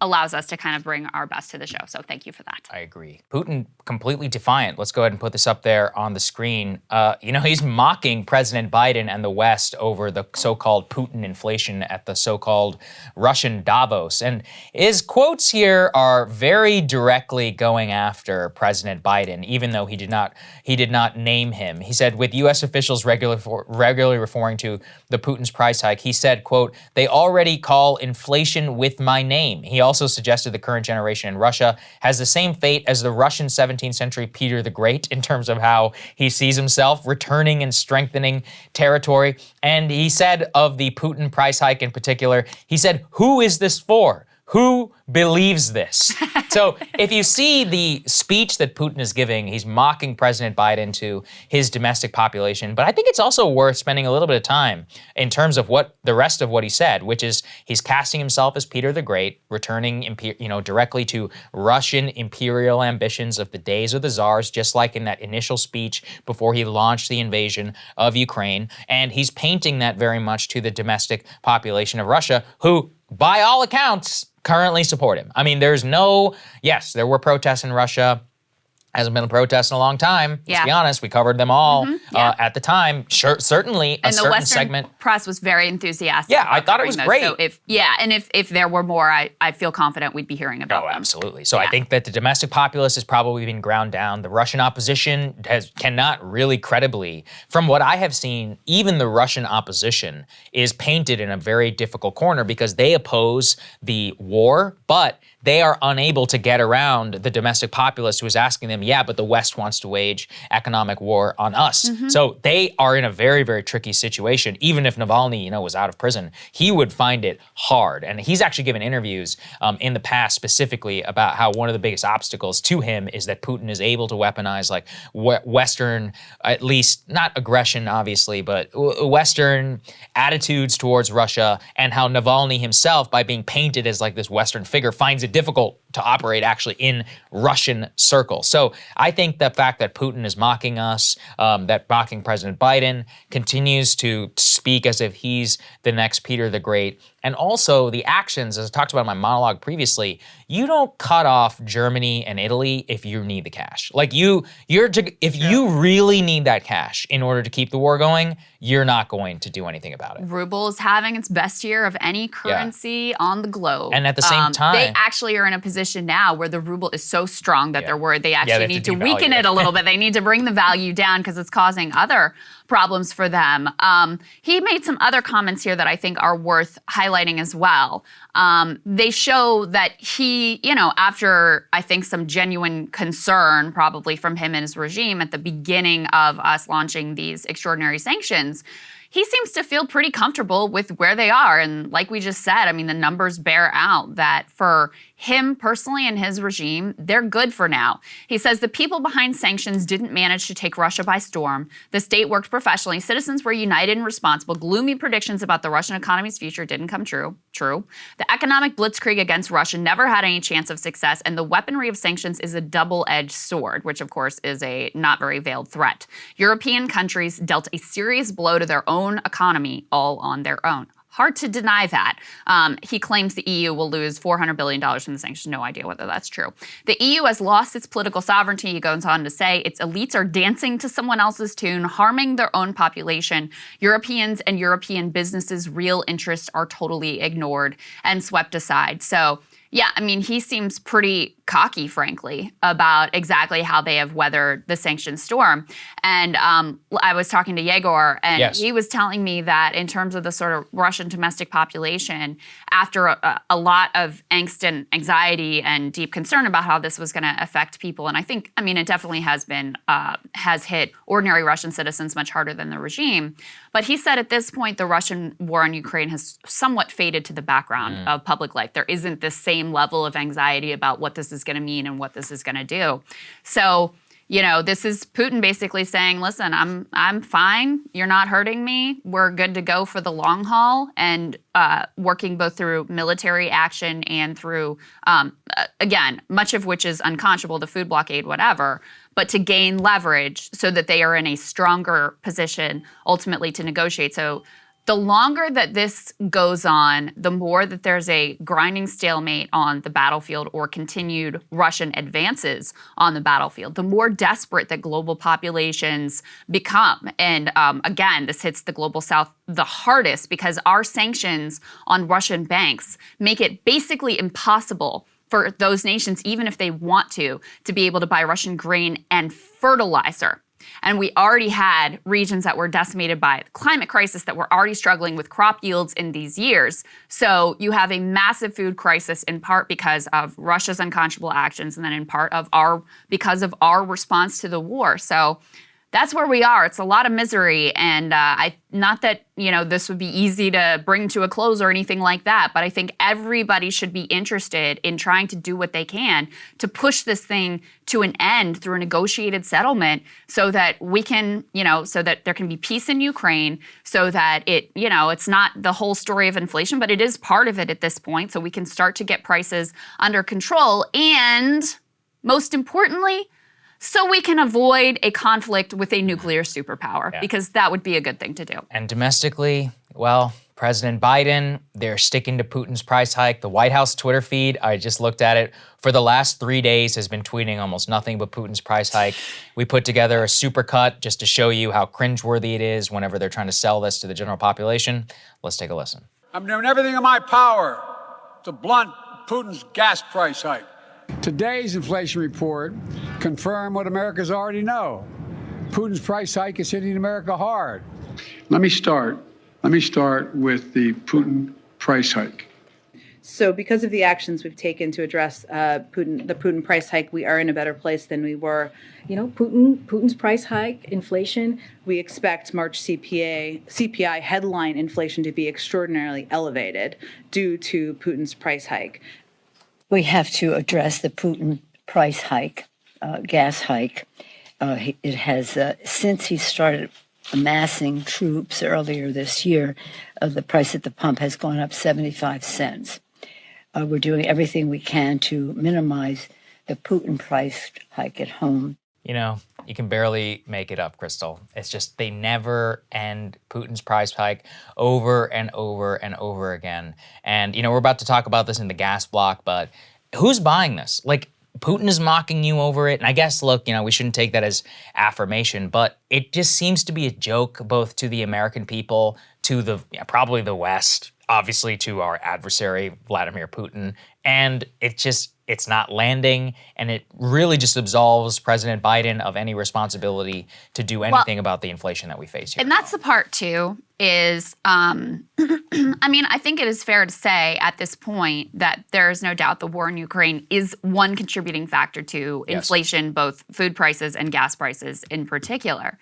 allows us to kind of bring our best to the show. So thank you for that. I agree. Putin, completely defiant. Let's go ahead and put this up there on the screen. He's mocking President Biden and the West over the so-called Putin inflation at the so-called Russian Davos. And his quotes here are very directly going after President Biden, even though he did not name him. He said, with U.S. officials regularly referring to the Putin's price hike, he said, quote, "They already call inflation with my name." He also suggested the current generation in Russia has the same fate as the Russian 17th century Peter the Great in terms of how he sees himself returning and strengthening territory. And he said of the Putin price hike in particular, he said, "Who is this for? Who believes this?" So if you see the speech that Putin is giving, he's mocking President Biden to his domestic population. But I think it's also worth spending a little bit of time in terms of what the rest of what he said, which is he's casting himself as Peter the Great, returning directly to Russian imperial ambitions of the days of the czars, just like in that initial speech before he launched the invasion of Ukraine. And he's painting that very much to the domestic population of Russia, who, by all accounts, currently support him. I mean, yes, there were protests in Russia. Hasn't been a protest in a long time. Let's be honest, we covered them all at the time. Sure, certainly a certain segment. And the Western press was very enthusiastic. Yeah, I thought it was great. So if there were more, I feel confident we'd be hearing about them. Oh, absolutely. So I think that the domestic populace has probably been ground down. The Russian opposition cannot really credibly, from what I have seen, even the Russian opposition is painted in a very difficult corner because they oppose the war, but they are unable to get around the domestic populace who is asking them, yeah, but the West wants to wage economic war on us. So they are in a very, very tricky situation. Even if Navalny, was out of prison, he would find it hard. And he's actually given interviews in the past specifically about how one of the biggest obstacles to him is that Putin is able to weaponize like Western, at least not aggression, obviously, but Western attitudes towards Russia, and how Navalny himself, by being painted as like this Western figure, finds it difficult to operate actually in Russian circles. So I think the fact that Putin is mocking us, that mocking President Biden, continues to speak as if he's the next Peter the Great. And also the actions, as I talked about in my monologue previously, you don't cut off Germany and Italy if you need the cash. Like if you really need that cash in order to keep the war going, you're not going to do anything about it. Ruble is having its best year of any currency on the globe. And at the same time, they actually are in a position now where the ruble is so strong that they're worried they actually need to weaken it a little bit. They need to bring the value down because it's causing other problems for them. He made some other comments here that I think are worth highlighting as well. They show that he, after I think some genuine concern probably from him and his regime at the beginning of us launching these extraordinary sanctions, he seems to feel pretty comfortable with where they are. And like we just said, I mean, the numbers bear out that for him personally and his regime, they're good for now. He says the people behind sanctions didn't manage to take Russia by storm. The state worked professionally. Citizens were united and responsible. Gloomy predictions about the Russian economy's future didn't come true. The economic blitzkrieg against Russia never had any chance of success, and the weaponry of sanctions is a double-edged sword, which of course is a not very veiled threat. European countries dealt a serious blow to their own economy all on their own. Hard to deny that. He claims the EU will lose $400 billion from the sanctions. No idea whether that's true. The EU has lost its political sovereignty, he goes on to say. Its elites are dancing to someone else's tune, harming their own population. Europeans and European businesses' real interests are totally ignored and swept aside. So, yeah, I mean, he seems pretty cocky, frankly, about exactly how they have weathered the sanctions storm. And I was talking to Yegor, and he was telling me that in terms of the sort of Russian domestic population, after a lot of angst and anxiety and deep concern about how this was going to affect people, and I think, I mean, it definitely has been, has hit ordinary Russian citizens much harder than the regime. But he said at this point, the Russian war in Ukraine has somewhat faded to the background of public life. There isn't this same level of anxiety about what this is going to mean and what this is going to do. So, this is Putin basically saying, listen, I'm fine. You're not hurting me. We're good to go for the long haul, and working both through military action and through, again, much of which is unconscionable, the food blockade, whatever, but to gain leverage so that they are in a stronger position ultimately to negotiate. So the longer that this goes on, the more that there's a grinding stalemate on the battlefield or continued Russian advances on the battlefield, the more desperate that global populations become. And again, this hits the global south the hardest because our sanctions on Russian banks make it basically impossible for those nations, even if they want to be able to buy Russian grain and fertilizer. And we already had regions that were decimated by the climate crisis that were already struggling with crop yields in these years. So you have a massive food crisis in part because of Russia's unconscionable actions and then in part because of our response to the war. So that's where we are. It's a lot of misery, and not that this would be easy to bring to a close or anything like that, but I think everybody should be interested in trying to do what they can to push this thing to an end through a negotiated settlement, so that we can, so that there can be peace in Ukraine, so that it's not the whole story of inflation, but it is part of it at this point, so we can start to get prices under control, and most importantly, so we can avoid a conflict with a nuclear superpower, because that would be a good thing to do. And domestically, well, President Biden, they're sticking to Putin's price hike. The White House Twitter feed, I just looked at it, for the last 3 days has been tweeting almost nothing but Putin's price hike. We put together a supercut just to show you how cringeworthy it is whenever they're trying to sell this to the general population. Let's take a listen. I'm doing everything in my power to blunt Putin's gas price hike. Today's inflation report confirmed what Americans already know. Putin's price hike is hitting America hard. Let me start with the Putin price hike. So because of the actions we've taken to address the Putin price hike, we are in a better place than we were. Putin's price hike, inflation, we expect March CPI headline inflation to be extraordinarily elevated due to Putin's price hike. We have to address the Putin price hike, gas hike. It has, since he started amassing troops earlier this year, the price at the pump has gone up 75 cents. We're doing everything we can to minimize the Putin price hike at home. You can barely make it up, Krystal. It's just they never end Putin's price hike over and over and over again. And, we're about to talk about this in the gas block, but who's buying this? Like, Putin is mocking you over it. And I guess, look, we shouldn't take that as affirmation, but it just seems to be a joke both to the American people, to probably the West, obviously to our adversary, Vladimir Putin. And it's not landing, and it really just absolves President Biden of any responsibility to do anything about the inflation that we face here. And that's the part, too, is, I think it is fair to say at this point that there is no doubt the war in Ukraine is one contributing factor to inflation, both food prices and gas prices in particular.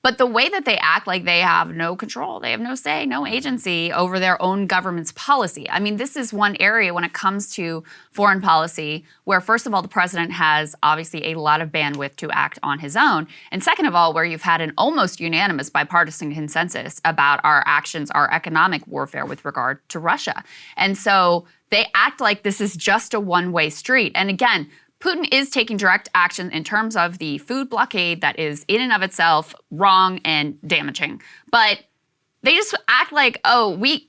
But the way that they act like they have no control, they have no say, no agency over their own government's policy. This is one area when it comes to foreign policy where, first of all, the president has obviously a lot of bandwidth to act on his own. And second of all, where you've had an almost unanimous bipartisan consensus about our actions, our economic warfare with regard to Russia. And so they act like this is just a one-way street. And again, Putin is taking direct action in terms of the food blockade that is in and of itself wrong and damaging. But they just act like, we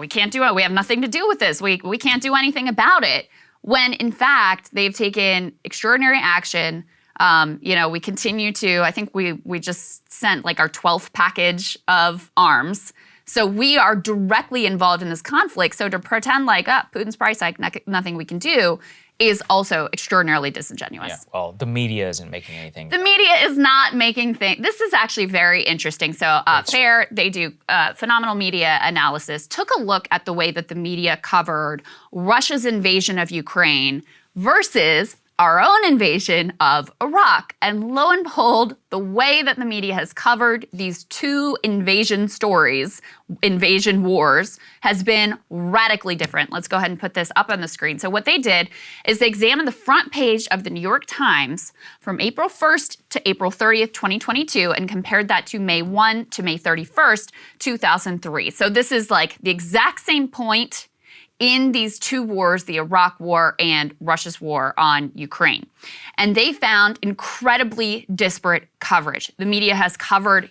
can't do it. We have nothing to do with this. We can't do anything about it. When in fact, they've taken extraordinary action. We continue to, I think we just sent like our 12th package of arms. So we are directly involved in this conflict. So to pretend like, Putin's price hike, nothing we can do, is also extraordinarily disingenuous. Yeah, well, the media isn't making anything. The media is not making things. This is actually very interesting. So FAIR, they do phenomenal media analysis, took a look at the way that the media covered Russia's invasion of Ukraine versus our own invasion of Iraq. And lo and behold, the way that the media has covered these two invasion stories, invasion wars, has been radically different. Let's go ahead and put this up on the screen. So what they did is they examined the front page of the New York Times from April 1st to April 30th, 2022, and compared that to May 1 to May 31st, 2003. So this is like the exact same point in these two wars, the Iraq War and Russia's war on Ukraine. And they found incredibly disparate coverage. The media has covered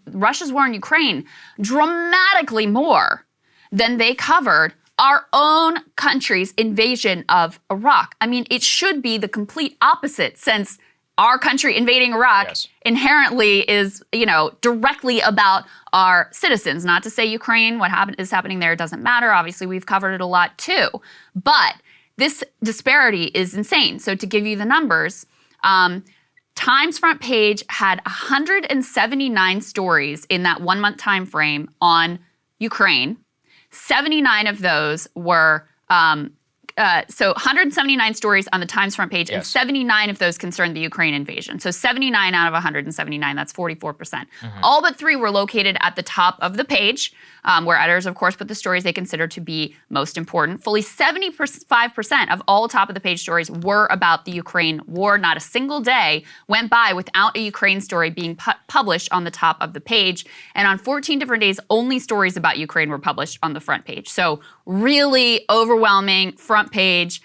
Russia's war on Ukraine dramatically more than they covered our own country's invasion of Iraq. I mean, it should be the complete opposite, since our country invading Iraq inherently is, directly about our citizens. Not to say Ukraine, what is happening there doesn't matter. Obviously, we've covered it a lot too. But this disparity is insane. So to give you the numbers, Times front page had 179 stories in that 1 month time frame on Ukraine. 79 of those were 179 stories on the Times front page, and 79 of those concerned the Ukraine invasion. So 79 out of 179, that's 44%. All but 3 were located at the top of the page, where editors, of course, put the stories they consider to be most important. Fully 75% of all top of the page stories were about the Ukraine war. Not a single day went by without a Ukraine story being published on the top of the page. And on 14 different days, only stories about Ukraine were published on the front page. So really overwhelming front page,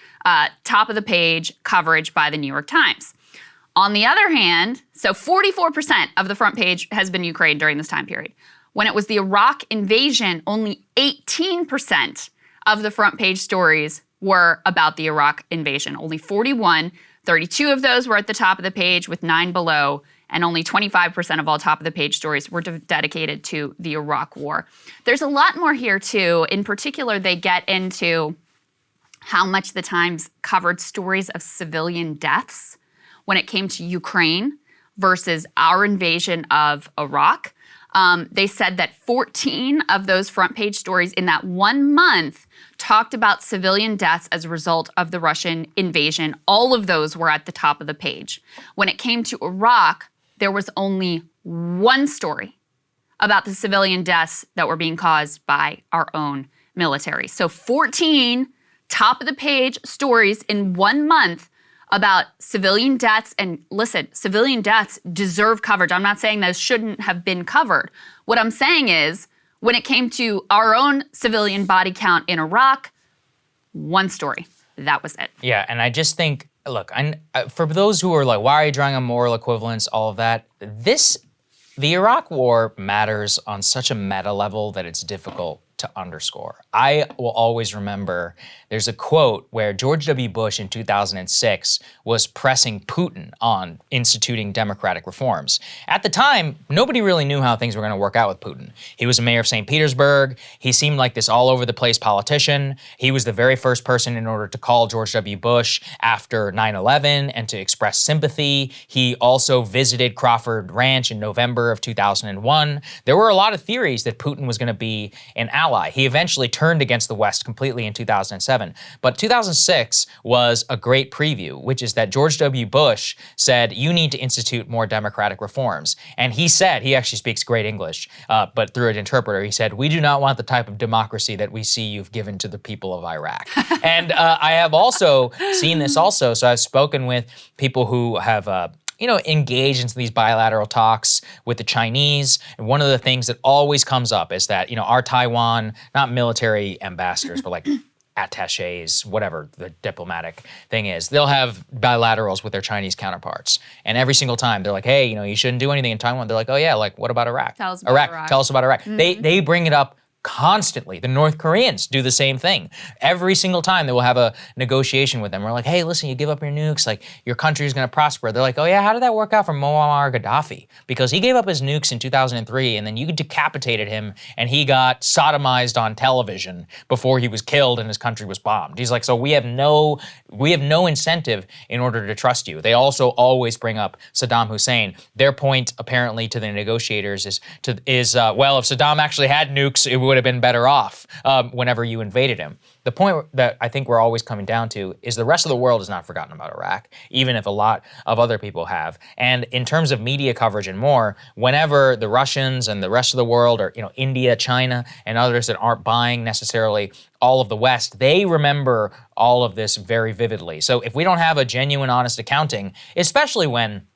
top of the page coverage by the New York Times. On the other hand, so 44% of the front page has been Ukraine during this time period. When it was the Iraq invasion, only 18% of the front page stories were about the Iraq invasion. Only 41, 32 of those were at the top of the page with 9 below, and only 25% of all top of the page stories were dedicated to the Iraq war. There's a lot more here too. In particular, they get into how much the Times covered stories of civilian deaths when it came to Ukraine versus our invasion of Iraq. They said that 14 of those front page stories in that 1 month talked about civilian deaths as a result of the Russian invasion. All of those were at the top of the page. When it came to Iraq, there was only 1 story about the civilian deaths that were being caused by our own military. So 14 top of the page stories in 1 month about civilian deaths. And listen, civilian deaths deserve coverage. I'm not saying those shouldn't have been covered. What I'm saying is, when it came to our own civilian body count in Iraq, 1 story. That was it. Yeah, and I just think, look, for those who are like, why are you drawing a moral equivalence, all of that, the Iraq war matters on such a meta level that it's difficult to underscore. I will always remember there's a quote where George W. Bush in 2006 was pressing Putin on instituting democratic reforms. At the time, nobody really knew how things were going to work out with Putin. He was a mayor of St. Petersburg. He seemed like this all over the place politician. He was the very first person in order to call George W. Bush after 9/11 and to express sympathy. He also visited Crawford Ranch in November of 2001. There were a lot of theories that Putin was going to be an ally. He eventually turned against the West completely in 2007. But 2006 was a great preview, which is that George W. Bush said, you need to institute more democratic reforms. And he said, he actually speaks great English, but through an interpreter, he said, we do not want the type of democracy that we see you've given to the people of Iraq. And I have also seen this also. So I've spoken with people who have engage into these bilateral talks with the Chinese. And one of the things that always comes up is that, our Taiwan, not military ambassadors, but like attachés, whatever the diplomatic thing is, they'll have bilaterals with their Chinese counterparts. And every single time they're like, hey, you shouldn't do anything in Taiwan. They're like, oh yeah, like what about Iraq? Tell us about Iraq. Tell us about Iraq. Mm-hmm. They bring it up constantly. The North Koreans do the same thing. Every single time they will have a negotiation with them. We're like, hey, listen, you give up your nukes, like your country is going to prosper. They're like, oh yeah, how did that work out for Muammar Gaddafi? Because he gave up his nukes in 2003 and then you decapitated him and he got sodomized on television before he was killed and his country was bombed. He's like, so we have no incentive in order to trust you. They also always bring up Saddam Hussein. Their point apparently to the negotiators is well, if Saddam actually had nukes, it would would have been better off whenever you invaded him. The point that I think we're always coming down to is the rest of the world has not forgotten about Iraq, even if a lot of other people have. And in terms of media coverage and more, whenever the Russians and the rest of the world, or India, China, and others that aren't buying necessarily all of the West, they remember all of this very vividly. So if we don't have a genuine, honest accounting, especially when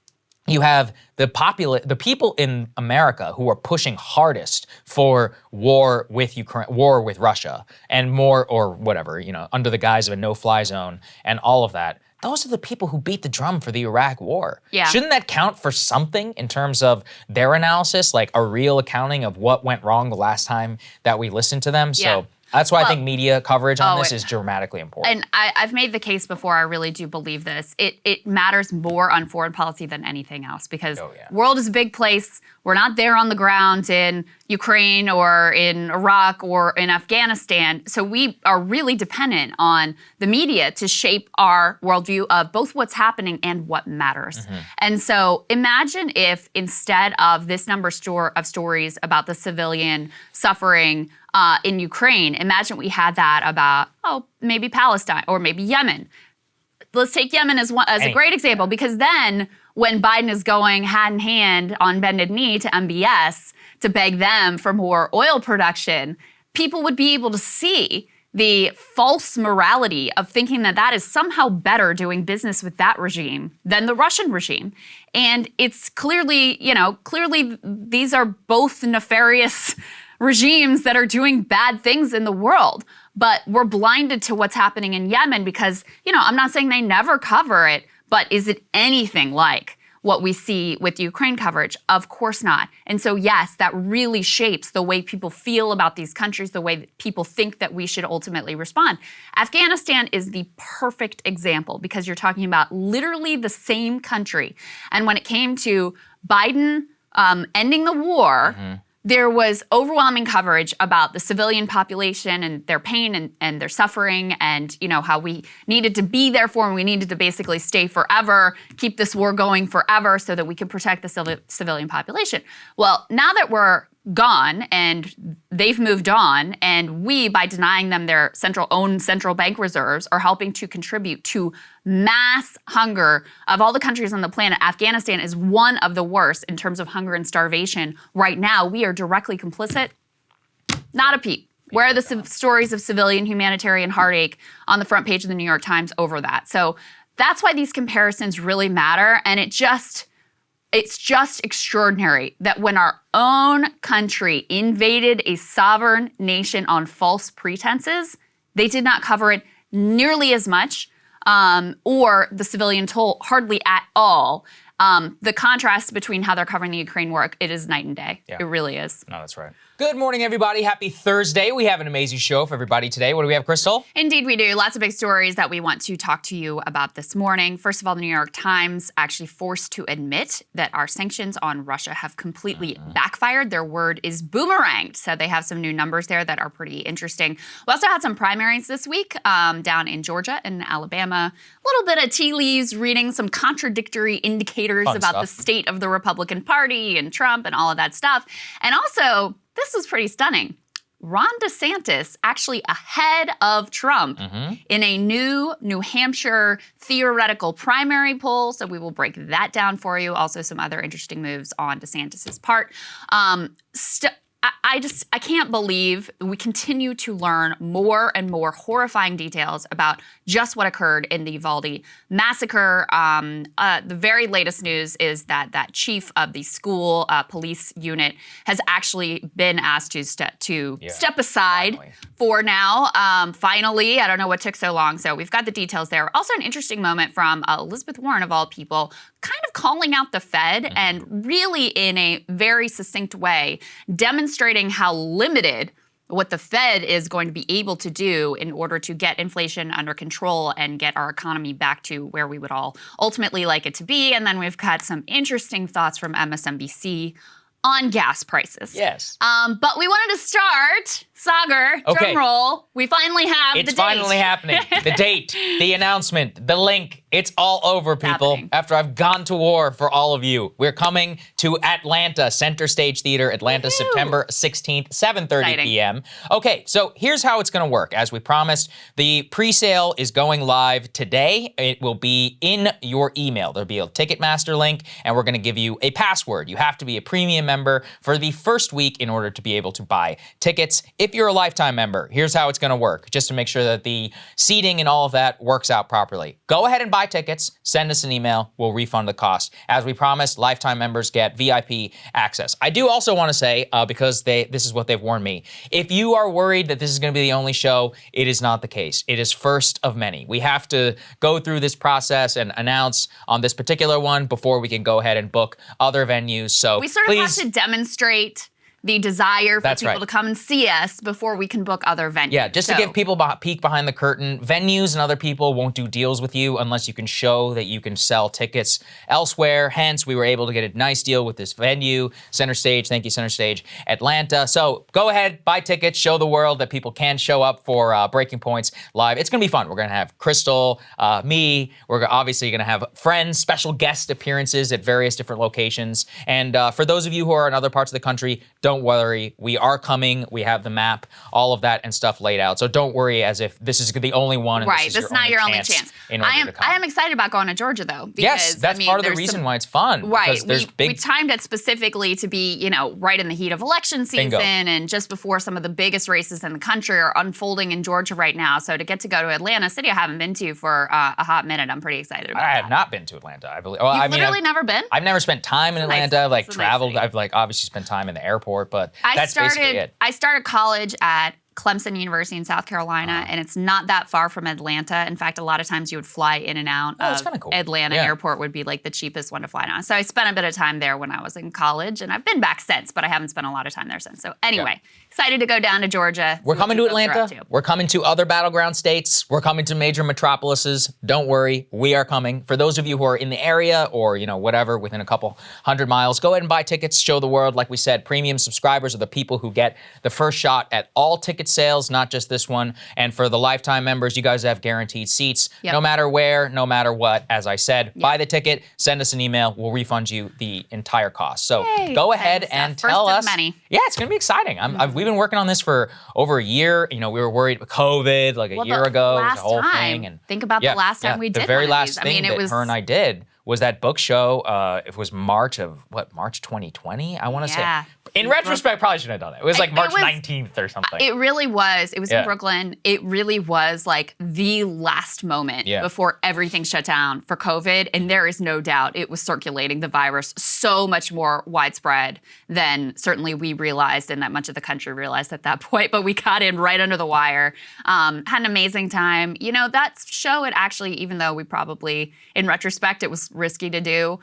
you have the people in America who are pushing hardest for war with Ukraine, war with Russia, and more, or whatever, under the guise of a no-fly zone and all of that. Those are the people who beat the drum for the Iraq war. Yeah. Shouldn't that count for something in terms of their analysis, like a real accounting of what went wrong the last time that we listened to them? Yeah. So that's why I think media coverage on this is dramatically important. And I've made the case before, I really do believe this. It matters more on foreign policy than anything else, because the world is a big place. We're not there on the ground in Ukraine or in Iraq or in Afghanistan. So we are really dependent on the media to shape our worldview of both what's happening and what matters. And so imagine if instead of this number of stories about the civilian suffering in Ukraine, imagine we had that about, maybe Palestine or maybe Yemen. Let's take Yemen as a great example, because then when Biden is going hand in hand on bended knee to MBS to beg them for more oil production, people would be able to see the false morality of thinking that that is somehow better doing business with that regime than the Russian regime. And it's clearly these are both nefarious regimes that are doing bad things in the world. But we're blinded to what's happening in Yemen because, I'm not saying they never cover it, but is it anything like what we see with Ukraine coverage? Of course not. And so, yes, that really shapes the way people feel about these countries, the way that people think that we should ultimately respond. Afghanistan is the perfect example because you're talking about literally the same country. And when it came to Biden ending the war, there was overwhelming coverage about the civilian population and their pain and their suffering and, how we needed to be there for them. We needed to basically stay forever, keep this war going forever so that we could protect the civilian population. Well, now that we're gone and they've moved on, and we, by denying them their own central bank reserves, are helping to contribute to mass hunger of all the countries on the planet. Afghanistan is one of the worst in terms of hunger and starvation. Right now, we are directly complicit. Not a peep. Where are the stories of civilian humanitarian heartache on the front page of the New York Times over that? So that's why these comparisons really matter. And it's just extraordinary that when our own country invaded a sovereign nation on false pretenses, they did not cover it nearly as much, or the civilian toll hardly at all. The contrast between how they're covering the Ukraine war, it is night and day. Yeah. It really is. No, that's right. Good morning, everybody. Happy Thursday. We have an amazing show for everybody today. What do we have, Krystal? Indeed, we do. Lots of big stories that we want to talk to you about this morning. First of all, the New York Times actually forced to admit that our sanctions on Russia have completely backfired. Their word is boomeranged. So they have some new numbers there that are pretty interesting. We also had some primaries this week down in Georgia and Alabama. A little bit of tea leaves, reading some contradictory indicators about the state of the Republican Party and Trump and all of that stuff. And also, this was pretty stunning. Ron DeSantis actually ahead of Trump in a new New Hampshire theoretical primary poll. So we will break that down for you. Also some other interesting moves on DeSantis's part. I can't believe we continue to learn more and more horrifying details about just what occurred in the Uvalde massacre. The very latest news is that that chief of the school police unit has actually been asked to step aside for now. Finally, I don't know what took so long. So we've got the details there. Also an interesting moment from Elizabeth Warren, of all people, kind of calling out the Fed and really in a very succinct way demonstrating how limited what the Fed is going to be able to do in order to get inflation under control and get our economy back to where we would all ultimately like it to be. And then we've got some interesting thoughts from MSNBC on gas prices. Yes. But we wanted to start Saagar, Okay. drum roll. We finally have the date. It's finally happening. The date, the announcement, the link. It's all over, people. happening. After I've gone to war for all of you. We're coming to Atlanta, Center Stage Theater, Atlanta, September 16th, 7:30 Exciting. p.m. Okay, so here's how it's going to work. As we promised, the pre-sale is going live today. It will be in your email. There'll be a Ticketmaster link, and we're going to give you a password. You have to be a premium member for the first week in order to be able to buy tickets. If you're a lifetime member, here's how it's going to work, just to make sure that the seating and all of that works out properly. Go ahead and buy tickets, send us an email, we'll refund the cost. As we promised, lifetime members get VIP access. I do also want to say, because this is what they've warned me, if you are worried that this is going to be the only show, it is not the case. It is first of many. We have to go through this process and announce on this particular one before we can go ahead and book other venues. So We sort of have to demonstrate the desire for people to come and see us before we can book other venues. Yeah, just to give people a peek behind the curtain, venues and other people won't do deals with you unless you can show that you can sell tickets elsewhere. Hence, we were able to get a nice deal with this venue, Center Stage. Thank you, Center Stage, Atlanta. So go ahead, buy tickets, show the world that people can show up for Breaking Points live. It's going to be fun. We're going to have Krystal, me. We're obviously going to have friends, special guest appearances at various different locations. And for those of you who are in other parts of the country, don't worry, we are coming. We have the map, all of that and stuff laid out. So don't worry as if this is the only one. And Right, this is not your only chance. I am excited about going to Georgia though. Because, yes, that's part of the reason why it's fun. Right, Because we timed it specifically to be, right in the heat of election season and just before some of the biggest races in the country are unfolding in Georgia right now. So to get to go to Atlanta, a city I haven't been to for a hot minute, I'm pretty excited about I that. have not been to Atlanta, I believe. Well, You've literally never been? I've never spent time in Atlanta. I've traveled. I've obviously spent time in the airport, but that's basically it. I started college at Clemson University in South Carolina, and it's not that far from Atlanta. In fact, a lot of times you would fly in and out of cool. Atlanta Airport would be like the cheapest one to fly now. So I spent a bit of time there when I was in college, and I've been back since, but I haven't spent a lot of time there since. So anyway, excited to go down to Georgia. We're coming to Atlanta. We're coming to other battleground states. We're coming to major metropolises. Don't worry, we are coming. For those of you who are in the area or, whatever, within a couple 100 miles, go ahead and buy tickets, show the world. Like we said, premium subscribers are the people who get the first shot at all ticket sales, not just this one. And for the lifetime members, you guys have guaranteed seats, no matter where, no matter what. As I said, buy the ticket, send us an email, we'll refund you the entire cost. So go ahead and tell us. Yeah, it's going to be exciting. We've been working on this for over a year. We were worried about COVID like a year ago. It was a whole thing. And think about the last time we did the very one of last these. thing that her and I did was that book show. It was March 2020, I want to say. In retrospect, probably shouldn't have done it. It was like March 19th or something. It really was. It was in Brooklyn. It really was like the last moment before everything shut down for COVID. And there is no doubt it was circulating the virus so much more widespread than certainly we realized and that much of the country realized at that point. But we got in right under the wire. Had an amazing time. That show, it actually, even though we probably, in retrospect, it was risky to do,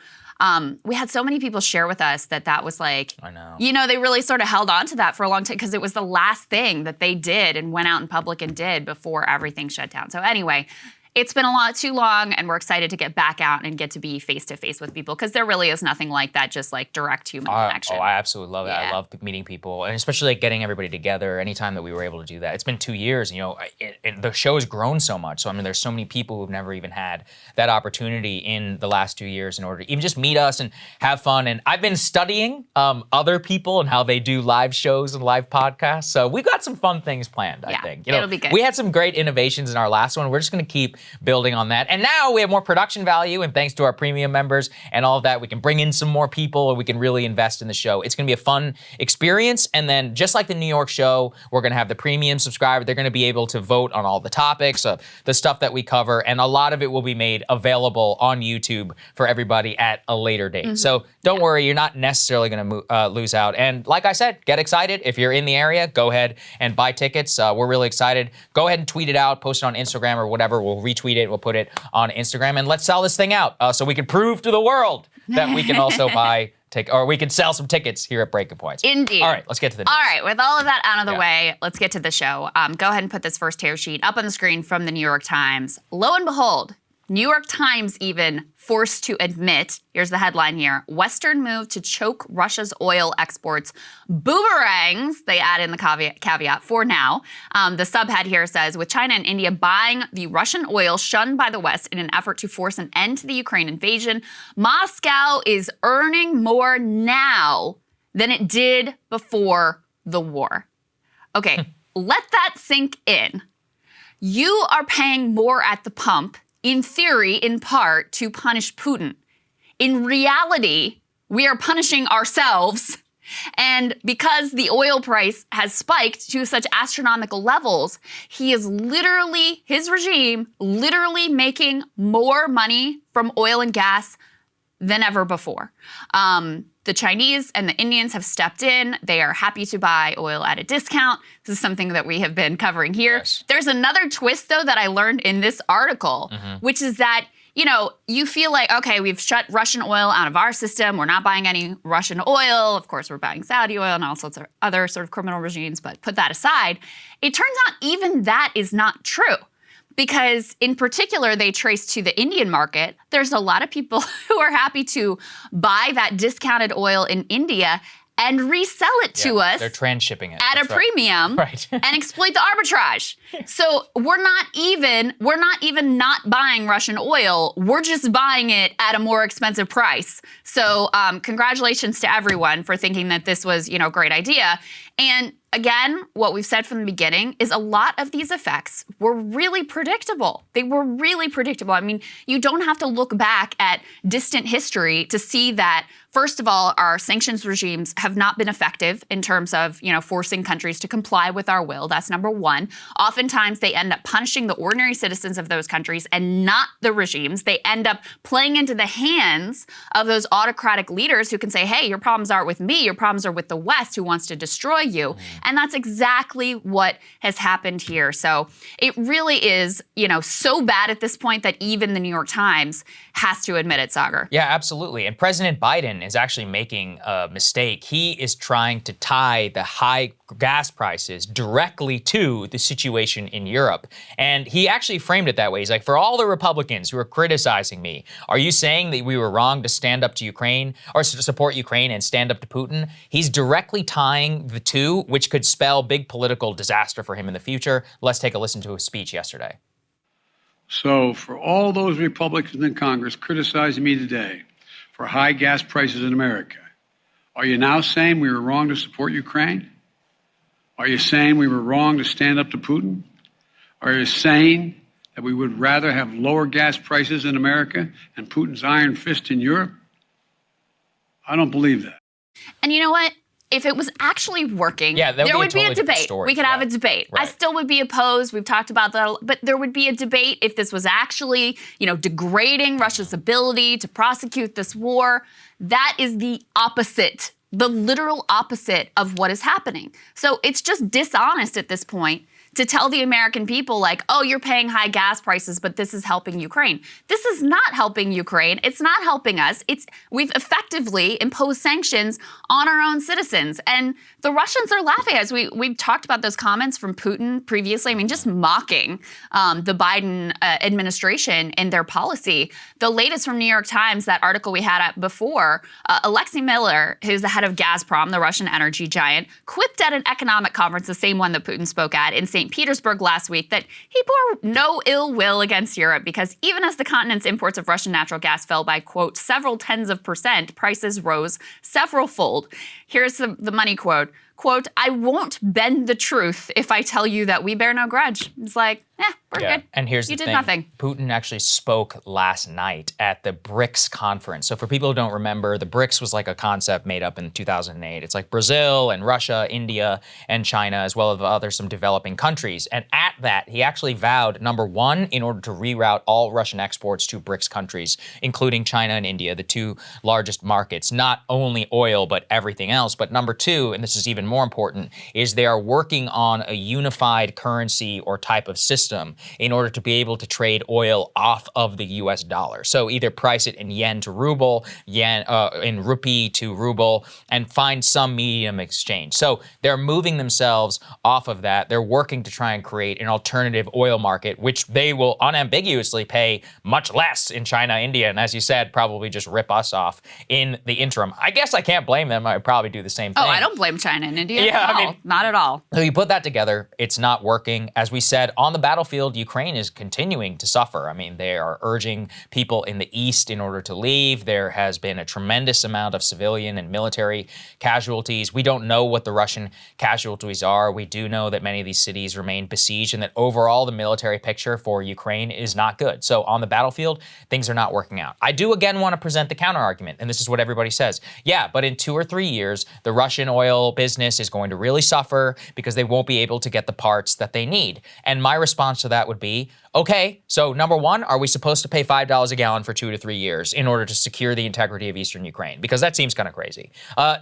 we had so many people share with us that was like, I know. They really sort of held on to that for a long time because it was the last thing that they did and went out in public and did before everything shut down. So anyway, it's been a lot too long, and we're excited to get back out and get to be face-to-face with people because there really is nothing like that, just like direct human connection. I absolutely love that. I love meeting people, and especially like getting everybody together anytime that we were able to do that. It's been 2 years, the show has grown so much. So, there's so many people who've never even had that opportunity in the last 2 years in order to even just meet us and have fun. And I've been studying other people and how they do live shows and live podcasts. So we've got some fun things planned, I think. It'll be good. We had some great innovations in our last one. We're just going to keep building on that. And now we have more production value, and thanks to our premium members and all of that, we can bring in some more people and we can really invest in the show. It's going to be a fun experience. And then just like the New York show, we're going to have the premium subscriber. They're going to be able to vote on all the topics, the stuff that we cover, and a lot of it will be made available on YouTube for everybody at a later date. So don't worry, you're not necessarily going to lose out. And like I said, get excited. If you're in the area, go ahead and buy tickets. We're really excited. Go ahead and tweet it out, post it on Instagram or whatever. We'll retweet it. We'll put it on Instagram, and let's sell this thing out so we can prove to the world that we can also we can sell some tickets here at Breaking Points. Indeed. All right, let's get to the news. All right, with all of that out of the way, let's get to the show. Go ahead and put this first tear sheet up on the screen from the New York Times. Lo and behold, New York Times even forced to admit, here's the headline here, Western move to choke Russia's oil exports. Boomerangs, they add in the caveat for now. The subhead here says, with China and India buying the Russian oil shunned by the West in an effort to force an end to the Ukraine invasion, Moscow is earning more now than it did before the war. Okay, let that sink in. You are paying more at the pump, in theory, in part, to punish Putin. In reality, we are punishing ourselves. And because the oil price has spiked to such astronomical levels, his regime, literally making more money from oil and gas than ever before. The Chinese and the Indians have stepped in. They are happy to buy oil at a discount. This is something that we have been covering here. Yes. There's another twist, though, that I learned in this article, which is that, you feel like, okay, we've shut Russian oil out of our system. We're not buying any Russian oil. Of course, we're buying Saudi oil and all sorts of other sort of criminal regimes, but put that aside. It turns out even that is not true. Because in particular, they trace to the Indian market. There's a lot of people who are happy to buy that discounted oil in India and resell it to us. They're transshipping it at a premium and exploit the arbitrage. So we're not even not buying Russian oil. We're just buying it at a more expensive price. So congratulations to everyone for thinking that this was, a great idea. And again, what we've said from the beginning is a lot of these effects were really predictable. They were really predictable. I mean, you don't have to look back at distant history to see that, first of all, our sanctions regimes have not been effective in terms of, forcing countries to comply with our will. That's number one. Oftentimes, they end up punishing the ordinary citizens of those countries and not the regimes. They end up playing into the hands of those autocratic leaders who can say, hey, your problems aren't with me. Your problems are with the West who wants to destroy you. And that's exactly what has happened here. So it really is, so bad at this point that even the New York Times has to admit it, Saagar. Yeah, absolutely. And President Biden is actually making a mistake. He is trying to tie the high gas prices directly to the situation in Europe. And he actually framed it that way. He's like, for all the Republicans who are criticizing me, are you saying that we were wrong to stand up to Ukraine or to support Ukraine and stand up to Putin? He's directly tying the two, which could spell big political disaster for him in the future. Let's take a listen to his speech yesterday. So for all those Republicans in Congress criticizing me today for high gas prices in America, are you now saying we were wrong to support Ukraine? Are you saying we were wrong to stand up to Putin? Are you saying that we would rather have lower gas prices in America and Putin's iron fist in Europe? I don't believe that. And you know what? If it was actually working, there would be a debate. We could have a debate. Right. I still would be opposed. We've talked about that, but there would be a debate if this was actually, degrading Russia's ability to prosecute this war. That is the opposite, the literal opposite of what is happening. So it's just dishonest at this point to tell the American people like, oh, you're paying high gas prices, but this is helping Ukraine. This is not helping Ukraine. It's not helping us. We've effectively imposed sanctions on our own citizens. And the Russians are laughing at us. We've talked about those comments from Putin previously. I mean, just mocking the Biden administration and their policy. The latest from New York Times, that article we had up before, Alexei Miller, who's the head of Gazprom, the Russian energy giant, quipped at an economic conference, the same one that Putin spoke at in St. Petersburg last week, that he bore no ill will against Europe because even as the continent's imports of Russian natural gas fell by, quote, several tens of %, prices rose several-fold. Here's the money quote. Quote, I won't bend the truth if I tell you that we bear no grudge. It's like, we're good. And here's you the did thing. Nothing. Putin actually spoke last night at the BRICS conference. So for people who don't remember, the BRICS was like a concept made up in 2008. It's like Brazil and Russia, India, and China, as well as some developing countries. And at that, he actually vowed, number one, in order to reroute all Russian exports to BRICS countries, including China and India, the two largest markets, not only oil, but everything else. But number two, and this is even even more important, is they are working on a unified currency or type of system in order to be able to trade oil off of the US dollar. So either price it in yen to ruble, in rupee to ruble, and find some medium exchange. So they're moving themselves off of that. They're working to try and create an alternative oil market, which they will unambiguously pay much less in China, India, and as you said, probably just rip us off in the interim. I guess I can't blame them. I would probably do the same thing. Oh, I don't blame China and India Yeah, at all. I mean, not at all. So you put that together, it's not working. As we said, on the battlefield, Ukraine is continuing to suffer. I mean, they are urging people in the east in order to leave. There has been a tremendous amount of civilian and military casualties. We don't know what the Russian casualties are. We do know that many of these cities remain besieged and that overall the military picture for Ukraine is not good. So on the battlefield, things are not working out. I do again want to present the counter argument, and this is what everybody says. Yeah, but in 2 or 3 years, the Russian oil business is going to really suffer because they won't be able to get the parts that they need. And my response to that would be, okay, so number one, are we supposed to pay $5 a gallon for 2 to 3 years in order to secure the integrity of eastern Ukraine? Because that seems kind of crazy.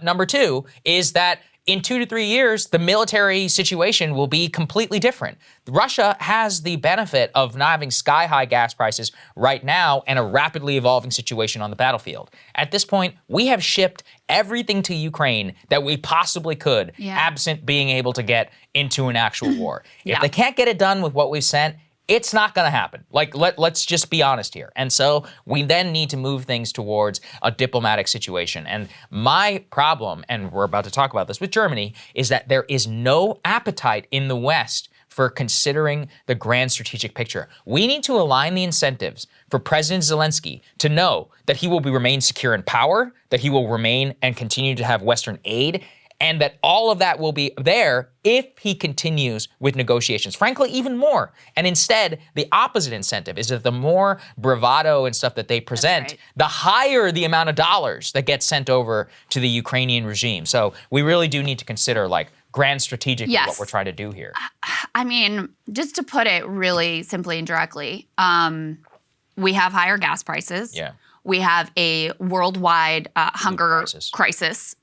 Number two is that in 2 to 3 years, the military situation will be completely different. Russia has the benefit of not having sky-high gas prices right now and a rapidly evolving situation on the battlefield. At this point, we have shipped everything to Ukraine that we possibly could, absent being able to get into an actual war. If they can't get it done with what we've sent, it's not going to happen. Like, let's just be honest here. And so we then need to move things towards a diplomatic situation. And my problem, and we're about to talk about this with Germany, is that there is no appetite in the West for considering the grand strategic picture. We need to align the incentives for President Zelensky to know that he will remain secure in power, that he will remain and continue to have Western aid, and that all of that will be there if he continues with negotiations, frankly, even more. And instead, the opposite incentive is that the more bravado and stuff that they present, the higher the amount of dollars that gets sent over to the Ukrainian regime. So we really do need to consider, like, grand strategically what we're trying to do here. I mean, just to put it really simply and directly, we have higher gas prices. Yeah. We have a worldwide hunger crisis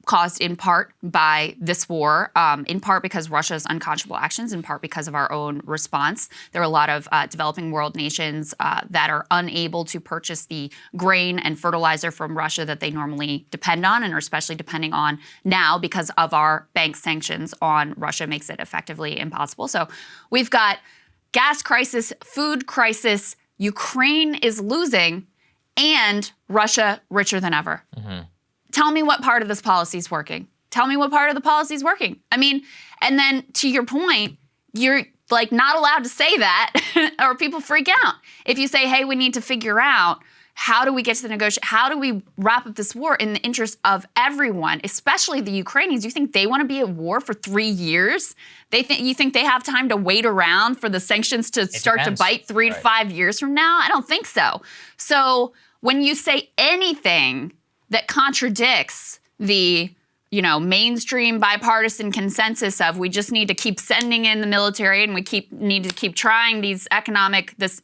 caused in part by this war, in part because Russia's unconscionable actions, in part because of our own response. There are a lot of developing world nations that are unable to purchase the grain and fertilizer from Russia that they normally depend on, and are especially depending on now because of our bank sanctions on Russia makes it effectively impossible. So we've got gas crisis, food crisis, Ukraine is losing, and Russia richer than ever. Tell me what part of this policy is working. Tell me what part of the policy is working. I mean, and then to your point, you're like not allowed to say that or people freak out. If you say, hey, we need to figure out how do we get to the negotiation? How do we wrap up this war in the interest of everyone, especially the Ukrainians? You think they want to be at war for 3 years? You think they have time to wait around for the sanctions to start to bite 3 to 5 years from now? I don't think so. So when you say anything that contradicts the mainstream bipartisan consensus of we just need to keep sending in the military and we need to keep trying this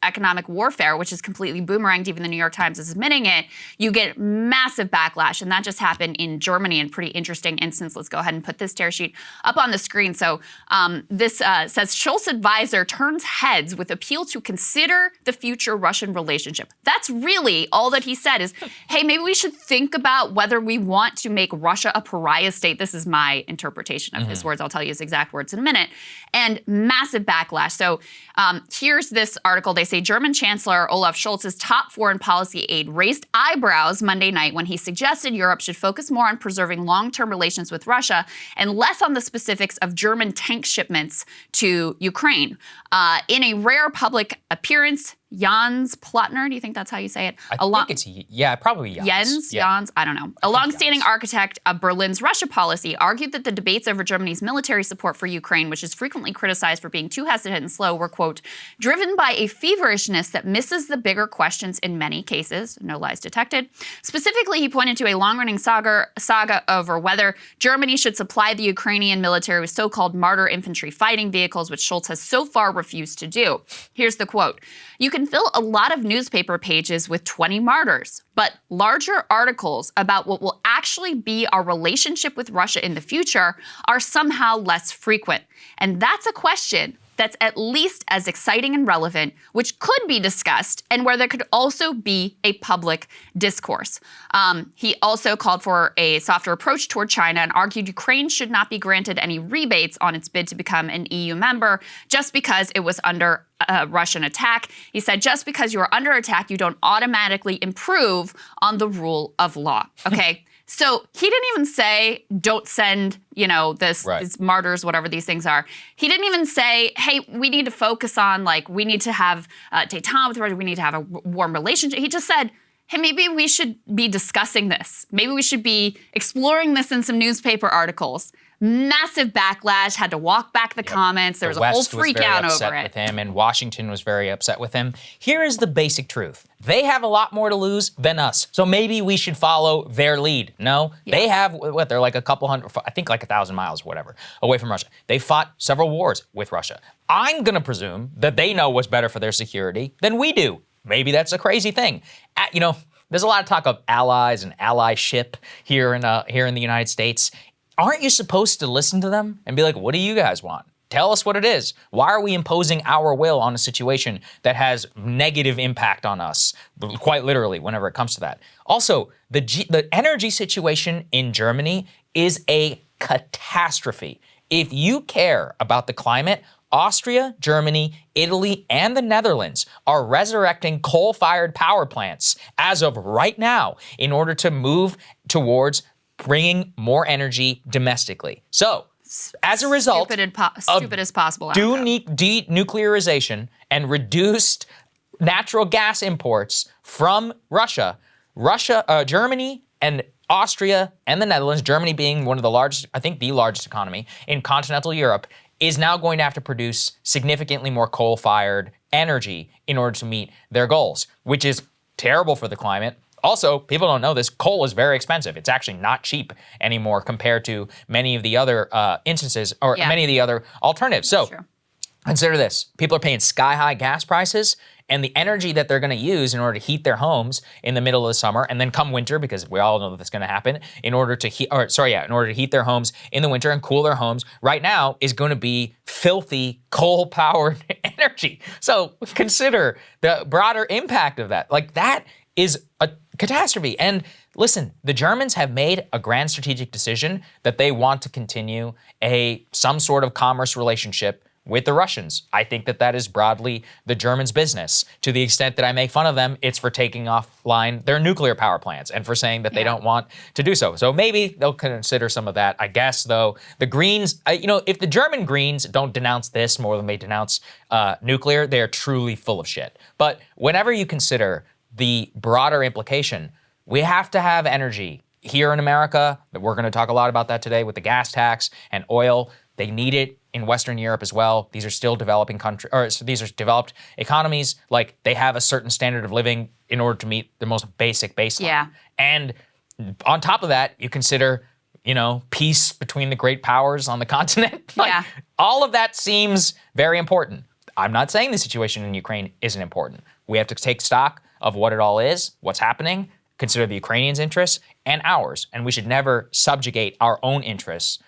economic warfare, which is completely boomeranged, even the New York Times is admitting it, you get massive backlash. And that just happened in Germany in a pretty interesting instance. Let's go ahead and put this tear sheet up on the screen. So this says Scholz advisor turns heads with appeal to consider the future Russian relationship. That's really all that he said is, hey, maybe we should think about whether we want to make Russia a pariah state. This is my interpretation of his words. I'll tell you his exact words in a minute. And massive backlash. So here's this article. They say German Chancellor Olaf Scholz's top foreign policy aide raised eyebrows Monday night when he suggested Europe should focus more on preserving long-term relations with Russia and less on the specifics of German tank shipments to Ukraine. In a rare public appearance, Jens Plotner, do you think that's how you say it? I think it's, probably Jens. Jens, I don't know. A longstanding architect of Berlin's Russia policy argued that the debates over Germany's military support for Ukraine, which is frequently criticized for being too hesitant and slow, were, quote, driven by a feverishness that misses the bigger questions in many cases, no lies detected. Specifically, he pointed to a long-running saga over whether Germany should supply the Ukrainian military with so-called martyr infantry fighting vehicles, which Scholz has so far refused to do. Here's the quote. You can can fill a lot of newspaper pages with 20 martyrs, but larger articles about what will actually be our relationship with Russia in the future are somehow less frequent. And that's a question that's at least as exciting and relevant, which could be discussed, and where there could also be a public discourse. He also called for a softer approach toward China and argued Ukraine should not be granted any rebates on its bid to become an EU member just because it was under Russian attack. He said, just because you are under attack, you don't automatically improve on the rule of law. Okay. So he didn't even say, don't send, these martyrs, whatever these things are. He didn't even say, hey, we need to focus on, we need to have détente with Russia, we need to have a warm relationship. He just said, hey, maybe we should be discussing this. Maybe we should be exploring this in some newspaper articles. Massive backlash, had to walk back the comments. There was a whole freak out over it. With him, and Washington was very upset with him. Here is the basic truth. They have a lot more to lose than us. So maybe we should follow their lead. No, they have, they're like a couple hundred, I think like 1,000 miles, whatever, away from Russia. They fought several wars with Russia. I'm going to presume that they know what's better for their security than we do. Maybe that's a crazy thing. There's a lot of talk of allies and allyship here in the United States. Aren't you supposed to listen to them and be like, what do you guys want? Tell us what it is. Why are we imposing our will on a situation that has negative impact on us, quite literally, whenever it comes to that? Also, the energy situation in Germany is a catastrophe. If you care about the climate, Austria, Germany, Italy, and the Netherlands are resurrecting coal-fired power plants as of right now in order to move towards bringing more energy domestically. So, as a result stupid as possible denuclearization and reduced natural gas imports from Russia, Germany and Austria and the Netherlands, Germany being one of the largest, I think the largest economy in continental Europe, is now going to have to produce significantly more coal-fired energy in order to meet their goals, which is terrible for the climate. Also, people don't know this, coal is very expensive. It's actually not cheap anymore compared to many of the other instances or many of the other alternatives. So consider this. People are paying sky-high gas prices, and the energy that they're going to use in order to heat their homes in the middle of the summer, and then come winter, because we all know that that's going to happen, in order to heat their homes in the winter and cool their homes, right now is going to be filthy coal-powered energy. So consider the broader impact of that. That is a catastrophe. And listen, the Germans have made a grand strategic decision that they want to continue some sort of commerce relationship with the Russians. I think that is broadly the Germans' business. To the extent that I make fun of them, it's for taking offline their nuclear power plants and for saying that they don't want to do so. So maybe they'll consider some of that. I guess, though, the Greens, if the German Greens don't denounce this more than they denounce nuclear, they are truly full of shit. But whenever you consider the broader implication, we have to have energy here in America. We're going to talk a lot about that today with the gas tax and oil. They need it in Western Europe as well. These are still developing countries, or these are developed economies. They have a certain standard of living in order to meet the most basic baseline. Yeah. And on top of that, you consider, peace between the great powers on the continent. All of that seems very important. I'm not saying the situation in Ukraine isn't important. We have to take stock of what it all is, what's happening, consider the Ukrainians' interests and ours. And we should never subjugate our own interests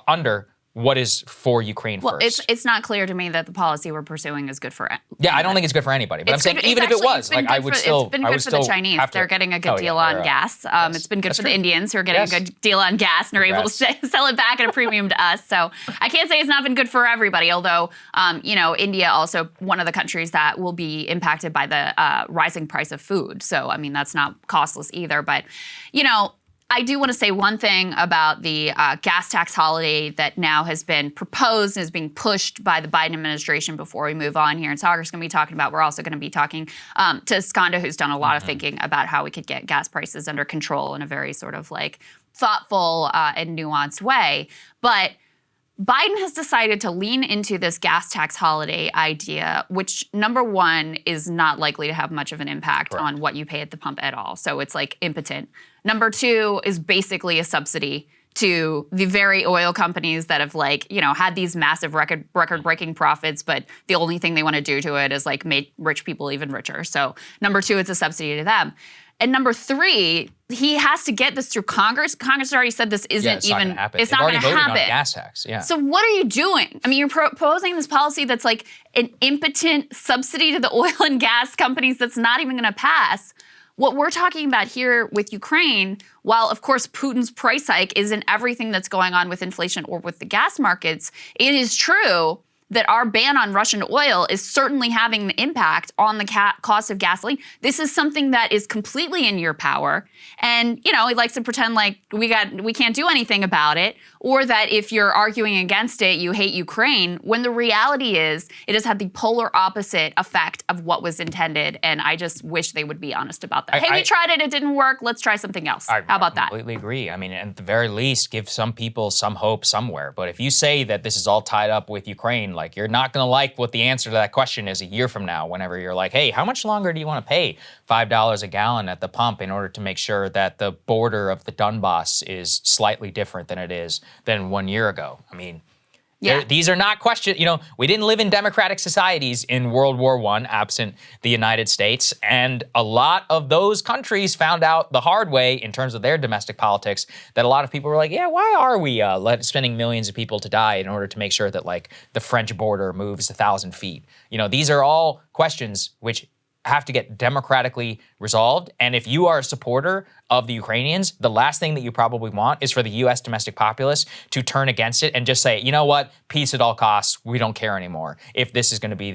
under what is for Ukraine first. Well, it's not clear to me that the policy we're pursuing is good for it. Yeah, I don't think it's good for anybody. But I'm saying even if it was, I would still. It's been good for the Chinese. They're getting a good deal on gas. It's been good for the Indians who are getting a good deal on gas and are able to sell it back at a premium to us. So I can't say it's not been good for everybody. Although, India also one of the countries that will be impacted by the rising price of food. So I mean that's not costless either. But I do want to say one thing about the gas tax holiday that now has been proposed and is being pushed by the Biden administration before we move on here. And Saagar's going to be talking about, we're also going to be talking to Skanda, who's done a lot of thinking about how we could get gas prices under control in a very sort of thoughtful and nuanced way. But Biden has decided to lean into this gas tax holiday idea, which, number one, is not likely to have much of an impact on what you pay at the pump at all. So it's impotent. Number two is basically a subsidy to the very oil companies that have had these massive record-breaking profits, but the only thing they want to do to it is make rich people even richer. So number 2, it's a subsidy to them. And number 3, he has to get this through Congress. Congress already said this isn't it's not even, gonna happen. it's They've not going to already voted happen. on gas tax, yeah. So what are you doing? I mean, you're proposing this policy that's like an impotent subsidy to the oil and gas companies that's not even going to pass. What we're talking about here with Ukraine, while of course Putin's price hike isn't everything that's going on with inflation or with the gas markets, it is true that our ban on Russian oil is certainly having an impact on the cost of gasoline. This is something that is completely in your power. And, he likes to pretend like we can't do anything about it, or that if you're arguing against it, you hate Ukraine, when the reality is it has had the polar opposite effect of what was intended. And I just wish they would be honest about that. We tried it, it didn't work, let's try something else. How about that? I completely agree. I mean, at the very least, give some people some hope somewhere. But if you say that this is all tied up with Ukraine, you're not going to like what the answer to that question is a year from now, whenever you're like, hey, how much longer do you want to pay $5 a gallon at the pump in order to make sure that the border of the Donbass is slightly different than it is than 1 year ago? I mean, these are not questions. We didn't live in democratic societies in World War I, absent the United States. And a lot of those countries found out the hard way in terms of their domestic politics that a lot of people were like, yeah, why are we spending millions of people to die in order to make sure that the French border moves 1,000 feet? These are all questions which have to get democratically resolved. And if you are a supporter of the Ukrainians, the last thing that you probably want is for the U.S. domestic populace to turn against it and just say, you know what, peace at all costs. We don't care anymore. If this is going to be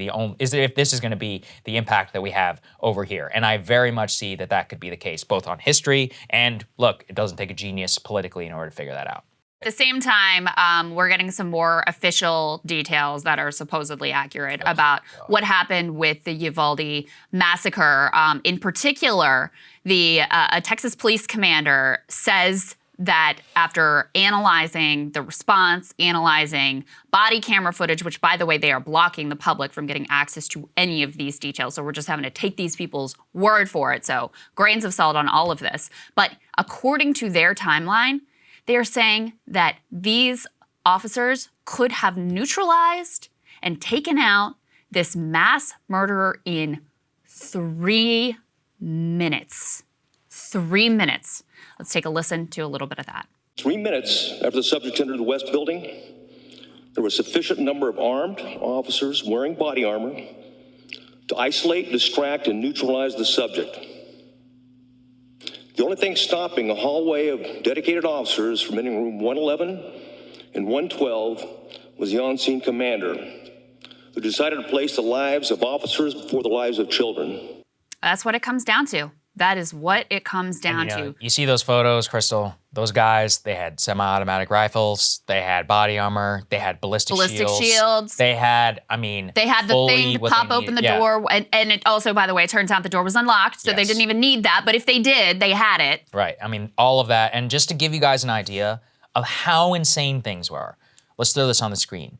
the impact that we have over here. And I very much see that that could be the case, both on history and look, it doesn't take a genius politically in order to figure that out. At the same time, we're getting some more official details that are supposedly accurate about what happened with the Uvalde massacre. In particular, a Texas police commander says that after analyzing the response, analyzing body camera footage, which, by the way, they are blocking the public from getting access to any of these details. So we're just having to take these people's word for it. So grains of salt on all of this. But according to their timeline, they are saying that these officers could have neutralized and taken out this mass murderer in 3 minutes. 3 minutes. Let's take a listen to a little bit of that. 3 minutes after the subject entered the West Building, there was a sufficient number of armed officers wearing body armor to isolate, distract, and neutralize the subject. The only thing stopping a hallway of dedicated officers from entering room 111 and 112 was the on-scene commander, who decided to place the lives of officers before the lives of children. That's what it comes down to. That is what it comes down to. You see those photos, Krystal? Those guys, they had semi-automatic rifles, they had body armor, they had ballistic shields. They had the thing to pop open the door. And it also, by the way, it turns out the door was unlocked, so they didn't even need that. But if they did, they had it. Right. I mean, all of that. And just to give you guys an idea of how insane things were, let's throw this on the screen.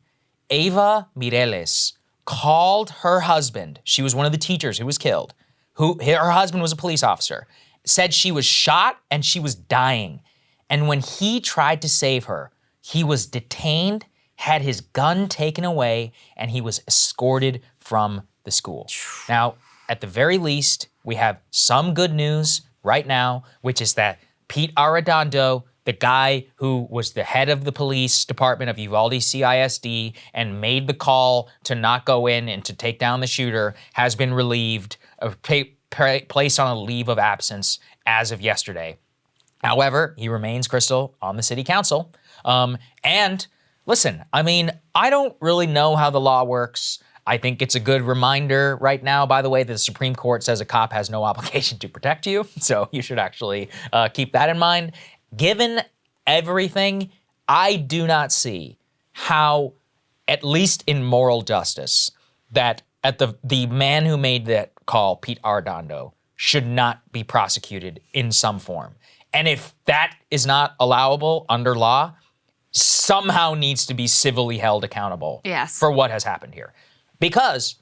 Eva Mireles called her husband. She was one of the teachers who was killed. Her husband was a police officer, said she was shot and she was dying. And when he tried to save her, he was detained, had his gun taken away, and he was escorted from the school. Now, at the very least, we have some good news right now, which is that Pete Arredondo, the guy who was the head of the police department of Uvalde CISD and made the call to not go in and to take down the shooter, has been relieved, placed on a leave of absence as of yesterday. However, he remains, Krystal, on the city council. And listen, I mean, I don't really know how the law works. I think it's a good reminder right now, by the way, that the Supreme Court says a cop has no obligation to protect you. So you should actually keep that in mind. Given everything, I do not see how, at least in moral justice, that the man who made that call, Pete Arredondo, should not be prosecuted in some form. And if that is not allowable under law, somehow needs to be civilly held accountable for what has happened here. Because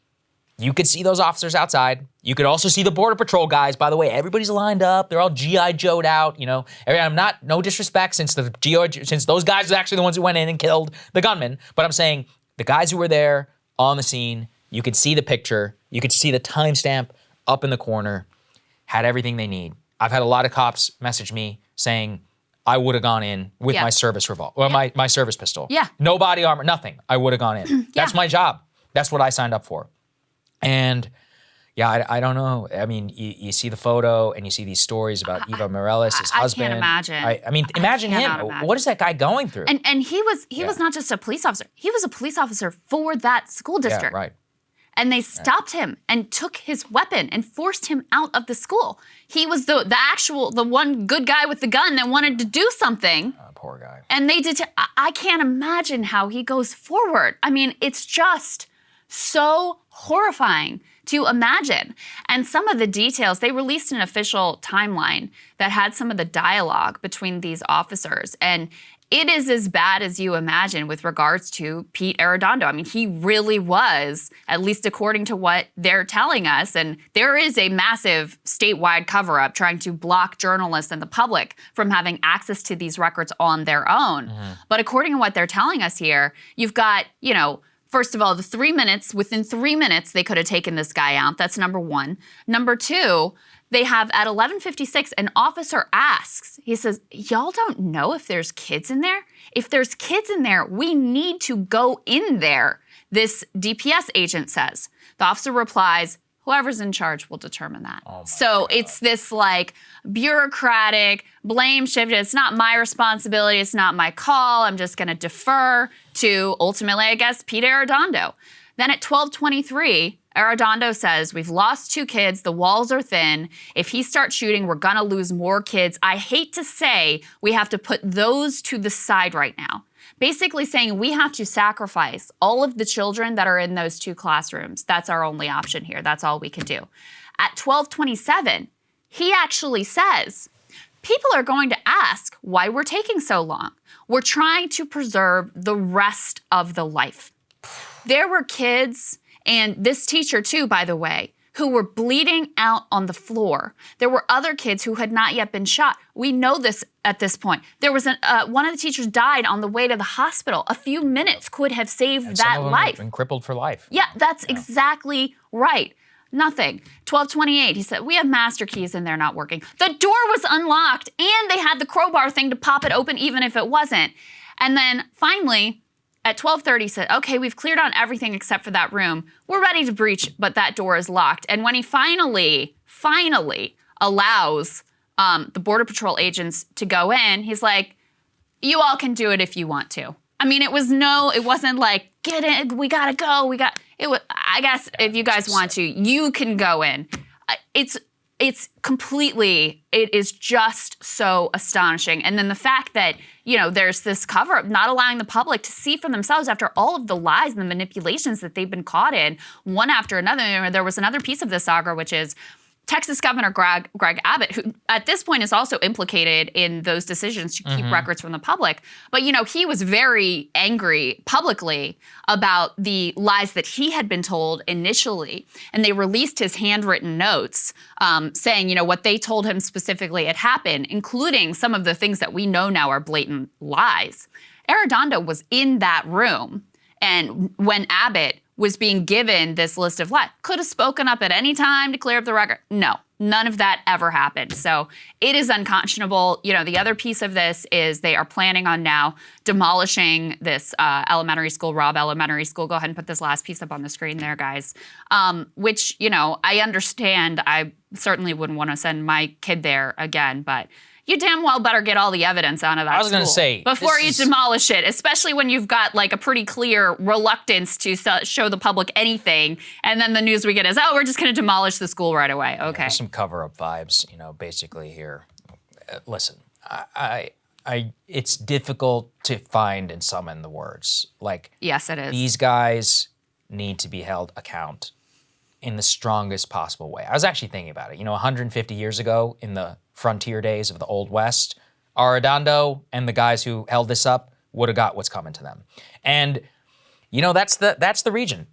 You could see those officers outside. You could also see the Border Patrol guys. By the way, everybody's lined up. They're all G.I. Joe'd out. I'm not, no disrespect, since those guys are actually the ones who went in and killed the gunman. But I'm saying the guys who were there on the scene, you could see the picture. You could see the timestamp up in the corner, had everything they need. I've had a lot of cops message me saying, I would have gone in with my service revolver, or my service pistol. Yeah. No body armor, nothing. I would have gone in. That's my job. That's what I signed up for. And I don't know. I mean, you see the photo and you see these stories about Evo Morales, his husband. I can't imagine. I mean, imagine him. Imagine. What is that guy going through? And he was not just a police officer. He was a police officer for that school district. Yeah, right. And they stopped him and took his weapon and forced him out of the school. He was the one good guy with the gun that wanted to do something. Poor guy. And they did. I can't imagine how he goes forward. I mean, it's just so horrifying to imagine. And some of the details, they released an official timeline that had some of the dialogue between these officers. And it is as bad as you imagine with regards to Pete Arredondo. I mean, he really was, at least according to what they're telling us, and there is a massive statewide cover-up trying to block journalists and the public from having access to these records on their own. Mm-hmm. But according to what they're telling us here, you've got, first of all, the 3 minutes, within 3 minutes, they could have taken this guy out. That's number one. Number two, they have at 11:56, an officer asks, he says, y'all don't know if there's kids in there? If there's kids in there, we need to go in there, this DPS agent says. The officer replies, whoever's in charge will determine that. So it's this bureaucratic blame shift. It's not my responsibility. It's not my call. I'm just going to defer to, ultimately, I guess, Pete Arredondo. Then at 12:23, Arredondo says, we've lost 2 kids. The walls are thin. If he starts shooting, we're going to lose more kids. I hate to say we have to put those to the side right now. Basically saying we have to sacrifice all of the children that are in those 2 classrooms. That's our only option here. That's all we can do. At 12:27, he actually says, people are going to ask why we're taking so long. We're trying to preserve the rest of the life. There were kids, and this teacher too, by the way, who were bleeding out on the floor. There were other kids who had not yet been shot. We know this at this point. There was one of the teachers died on the way to the hospital. A few minutes could have saved that life. Been crippled for life. Yeah, that's exactly right. Nothing. 12:28, he said, we have master keys and they're not working. The door was unlocked and they had the crowbar thing to pop it open even if it wasn't. And then finally, at 12:30, he said, okay, we've cleared out everything except for that room. We're ready to breach, but that door is locked. And when he finally allows the Border Patrol agents to go in, he's like, you all can do it if you want to. I mean, it wasn't like, get in, we gotta go, I guess if you guys want to, you can go in. It is just so astonishing. And then the fact that, there's this cover-up, not allowing the public to see for themselves after all of the lies and the manipulations that they've been caught in, one after another. There was another piece of this, Saagar, which is Texas Governor Greg Abbott, who at this point is also implicated in those decisions to keep records from the public. But, he was very angry publicly about the lies that he had been told initially. And they released his handwritten notes saying, what they told him specifically had happened, including some of the things that we know now are blatant lies. Arredondo was in that room. And when Abbott was being given this list of lies, could have spoken up at any time to clear up the record. No, none of that ever happened. So it is unconscionable. The other piece of this is they are planning on now demolishing this elementary school, Robb Elementary School. Go ahead and put this last piece up on the screen there, guys. Which, I understand. I certainly wouldn't want to send my kid there again, but you damn well better get all the evidence out of that I was going to say, before you demolish it, especially when you've got a pretty clear reluctance to show the public anything. And then the news we get is, we're just going to demolish the school right away. Okay. There's some cover-up vibes, basically here. Listen, it's difficult to find and summon the words. Yes, it is. These guys need to be held account in the strongest possible way. I was actually thinking about it. 150 years ago in the frontier days of the Old West, Arredondo and the guys who held this up would have got what's coming to them. And, that's the region.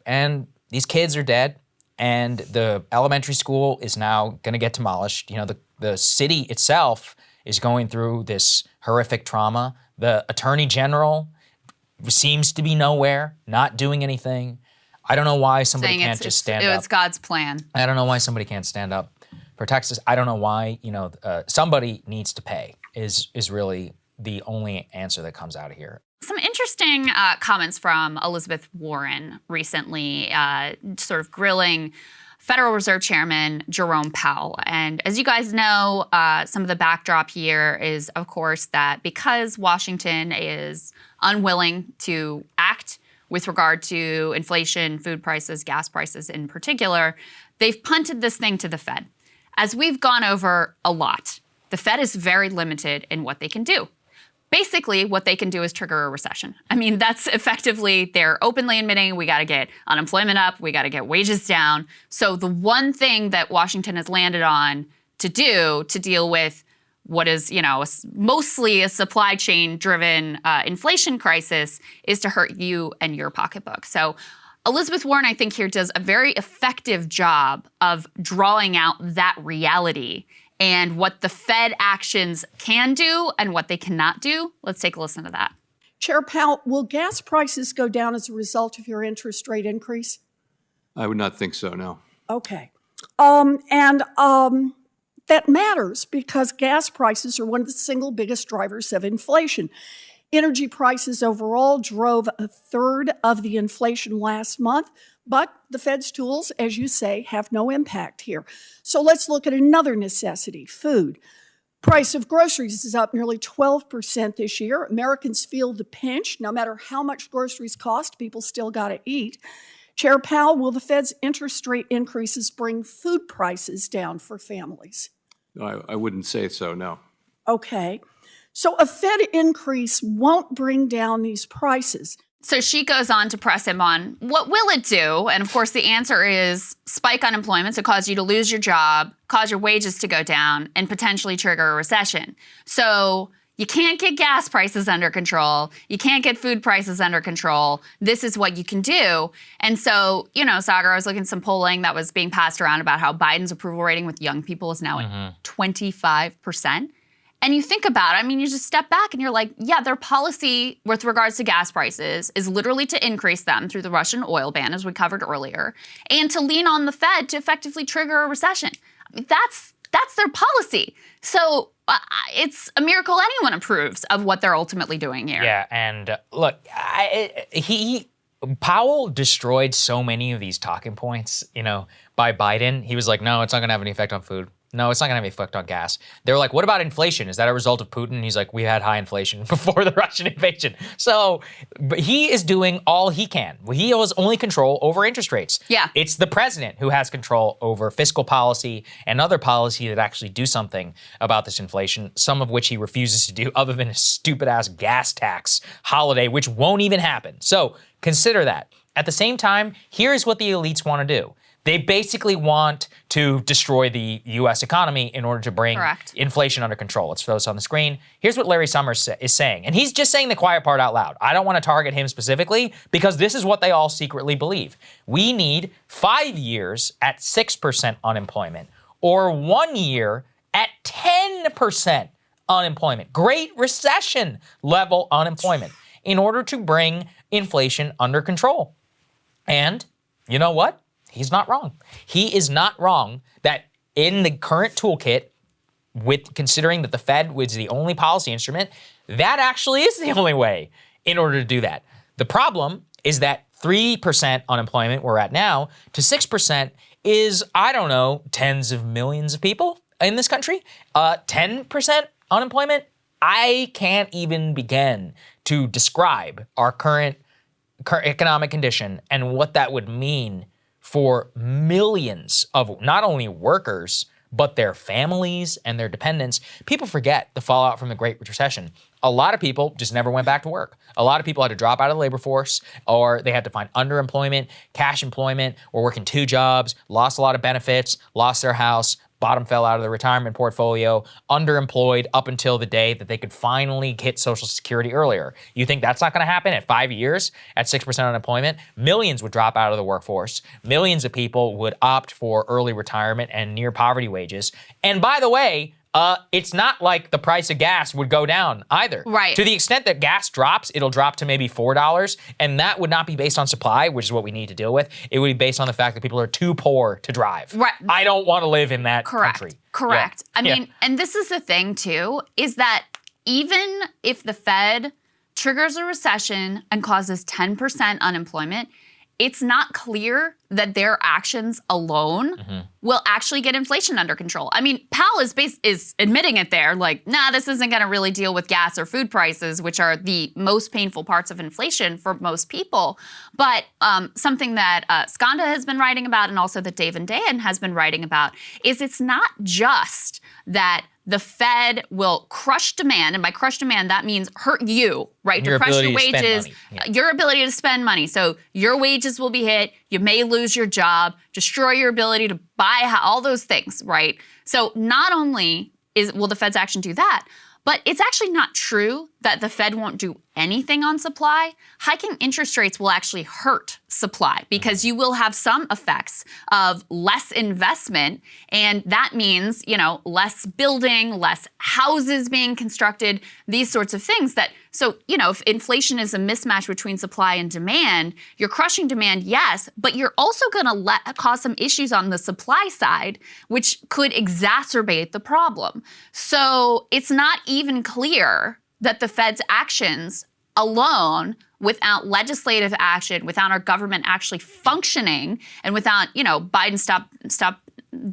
And, these kids are dead, and the elementary school is now going to get demolished. You know, the city itself is going through this horrific trauma. The attorney general seems to be nowhere, not doing anything. I don't know why somebody can't just stand up. It's God's plan. I don't know why somebody can't stand up for Texas. I don't know why, somebody needs to pay is really the only answer that comes out of here. Some interesting comments from Elizabeth Warren recently, sort of grilling Federal Reserve Chairman Jerome Powell. And as you guys know, some of the backdrop here is, of course, that because Washington is unwilling to act with regard to inflation, food prices, gas prices in particular, they've punted this thing to the Fed. As we've gone over a lot, the Fed is very limited in what they can do. Basically, what they can do is trigger a recession. I mean, that's effectively, they're openly admitting we got to get unemployment up, we got to get wages down. So the one thing that Washington has landed on to do to deal with what is, mostly a supply chain driven inflation crisis is to hurt you and your pocketbook. So Elizabeth Warren, I think, here does a very effective job of drawing out that reality and what the Fed actions can do and what they cannot do. Let's take a listen to that. Chair Powell, will gas prices go down as a result of your interest rate increase? I would not think so, no. Okay. That matters because gas prices are one of the single biggest drivers of inflation. Energy prices overall drove a third of the inflation last month, but the Fed's tools, as you say, have no impact here. So let's look at another necessity, food. Price of groceries is up nearly 12% this year. Americans feel the pinch. No matter how much groceries cost, people still got to eat. Chair Powell, will the Fed's interest rate increases bring food prices down for families? I wouldn't say so, no. Okay. So a Fed increase won't bring down these prices. So she goes on to press him on what will it do? And of course, the answer is spike unemployment, so cause you to lose your job, cause your wages to go down, and potentially trigger a recession. So you can't get gas prices under control. You can't get food prices under control. This is what you can do. And so, Saagar, I was looking at some polling that was being passed around about how Biden's approval rating with young people is now at 25%. And you think about it, you just step back and you're like, yeah, their policy with regards to gas prices is literally to increase them through the Russian oil ban, as we covered earlier, and to lean on the Fed to effectively trigger a recession. That's their policy. So it's a miracle anyone approves of what they're ultimately doing here. Yeah, and look, Powell destroyed so many of these talking points, by Biden. He was like, no, it's not going to have any effect on food. No, it's not going to have any effect on gas. They were like, what about inflation? Is that a result of Putin? He's like, we had high inflation before the Russian invasion. So but he is doing all he can. He has only control over interest rates. Yeah. It's the president who has control over fiscal policy and other policy that actually do something about this inflation, some of which he refuses to do other than a stupid-ass gas tax holiday, which won't even happen. So consider that. At the same time, here's what the elites want to do. They basically want to destroy the U.S. economy in order to bring inflation under control. Let's throw this on the screen. Here's what Larry Summers is saying. And he's just saying the quiet part out loud. I don't want to target him specifically because this is what they all secretly believe. We need 5 years at 6% unemployment or 1 year at 10% unemployment. Great Recession level unemployment in order to bring inflation under control. And you know what? He's not wrong. He is not wrong that in the current toolkit, with considering that the Fed was the only policy instrument, that actually is the only way in order to do that. The problem is that 3% unemployment we're at now to 6% is, tens of millions of people in this country. 10% unemployment, I can't even begin to describe our current economic condition and what that would mean for millions of not only workers, but their families and their dependents. People forget the fallout from the Great Recession. A lot of people just never went back to work. A lot of people had to drop out of the labor force, or they had to find underemployment, cash employment, or working 2 jobs, lost a lot of benefits, lost their house, bottom fell out of the retirement portfolio, underemployed up until the day that they could finally hit Social Security earlier. You think that's not going to happen at 5 years at 6% unemployment? Millions would drop out of the workforce. Millions of people would opt for early retirement and near poverty wages. And by the way, it's not like the price of gas would go down either. Right. To the extent that gas drops, it'll drop to maybe $4, and that would not be based on supply, which is what we need to deal with. It would be based on the fact that people are too poor to drive. Right. I don't want to live in that country. Correct. Yeah. I mean, and this is the thing too, is that even if the Fed triggers a recession and causes 10% unemployment, it's not clear that their actions alone will actually get inflation under control. I mean, Powell is admitting it there, like, nah, this isn't going to really deal with gas or food prices, which are the most painful parts of inflation for most people. But something that Skanda has been writing about, and also that Dave and Dan has been writing about, is it's not just that the Fed will crush demand, and by crush demand, that means hurt you, right? Depress your wages, your ability to spend money. So your wages will be hit, you may lose your job, destroy your ability to buy, all those things, right? So not only will the Fed's action do that, but it's actually not true that the Fed won't do anything on supply. Hiking interest rates will actually hurt supply because you will have some effects of less investment, and that means, less building, less houses being constructed, these sorts of things so, if inflation is a mismatch between supply and demand, you're crushing demand, yes, but you're also going to cause some issues on the supply side, which could exacerbate the problem. So it's not even clear that the Fed's actions alone, without legislative action, without our government actually functioning, and without, Biden stop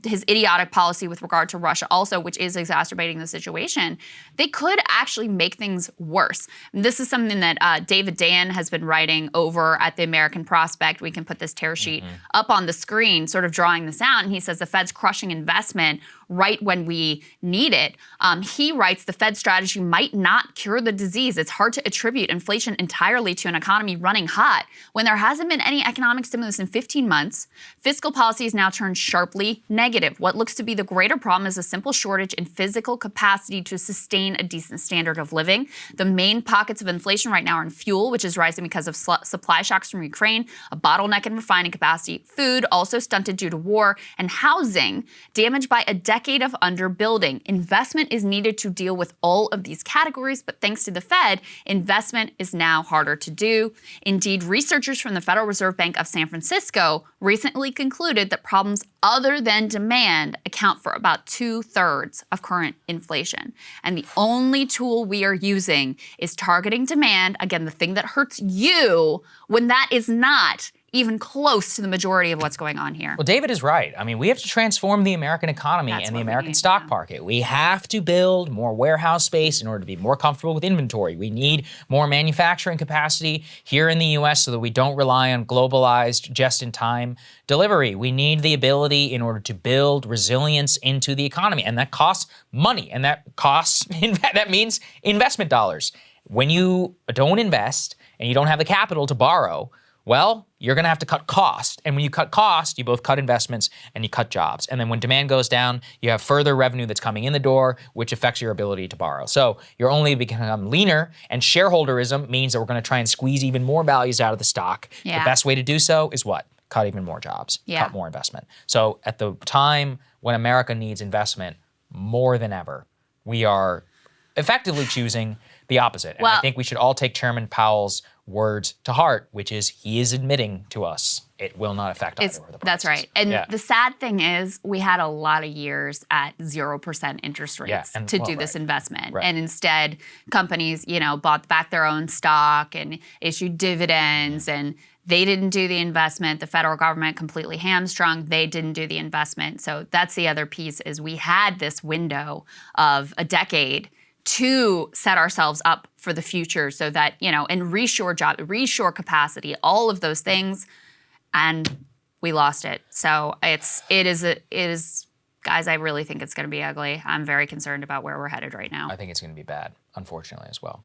his idiotic policy with regard to Russia also, which is exacerbating the situation, they could actually make things worse. And this is something that David Dan has been writing over at the American Prospect. We can put this tear sheet up on the screen, sort of drawing this out. And he says the Fed's crushing investment right when we need it. He writes the Fed strategy might not cure the disease. It's hard to attribute inflation entirely to an economy running hot when there hasn't been any economic stimulus in 15 months. Fiscal policy has now turned sharply negative. What looks to be the greater problem is a simple shortage in physical capacity to sustain a decent standard of living. The main pockets of inflation right now are in fuel, which is rising because of supply shocks from Ukraine, a bottleneck in refining capacity, food, also stunted due to war, and housing, damaged by a decade of underbuilding. Investment is needed to deal with all of these categories, but thanks to the Fed, investment is now harder to do. Indeed, researchers from the Federal Reserve Bank of San Francisco recently concluded that problems other than demand account for about 2/3 of current inflation. And the only tool we are using is targeting demand, again, the thing that hurts you, when that is not even close to the majority of what's going on here. Well, David is right. I mean, we have to transform the American economy and the American stock market. We have to build more warehouse space in order to be more comfortable with inventory. We need more manufacturing capacity here in the U.S. so that we don't rely on globalized, just-in-time delivery. We need the ability in order to build resilience into the economy, and that costs money, and that means investment dollars. When you don't invest and you don't have the capital to borrow, well, you're going to have to cut cost. And when you cut cost, you both cut investments and you cut jobs. And then when demand goes down, you have further revenue that's coming in the door, which affects your ability to borrow. So you're only become leaner, and shareholderism means that we're going to try and squeeze even more values out of the stock. The best way to do so is what? Cut even more jobs, cut more investment. So at the time when America needs investment more than ever, we are effectively choosing the opposite. And I think we should all take Chairman Powell's words to heart, which is he is admitting to us it will not affect either of the prices. That's right. And the sad thing is we had a lot of years at 0% interest rates to do this investment. And instead, companies, bought back their own stock and issued dividends, and they didn't do the investment. The federal government completely hamstrung. They didn't do the investment. So that's the other piece, is we had this window of a decade to set ourselves up for the future so that, and reshore capacity, all of those things, and we lost it. So it is, guys, I really think it's going to be ugly. I'm very concerned about where we're headed right now. I think it's going to be bad, unfortunately, as well.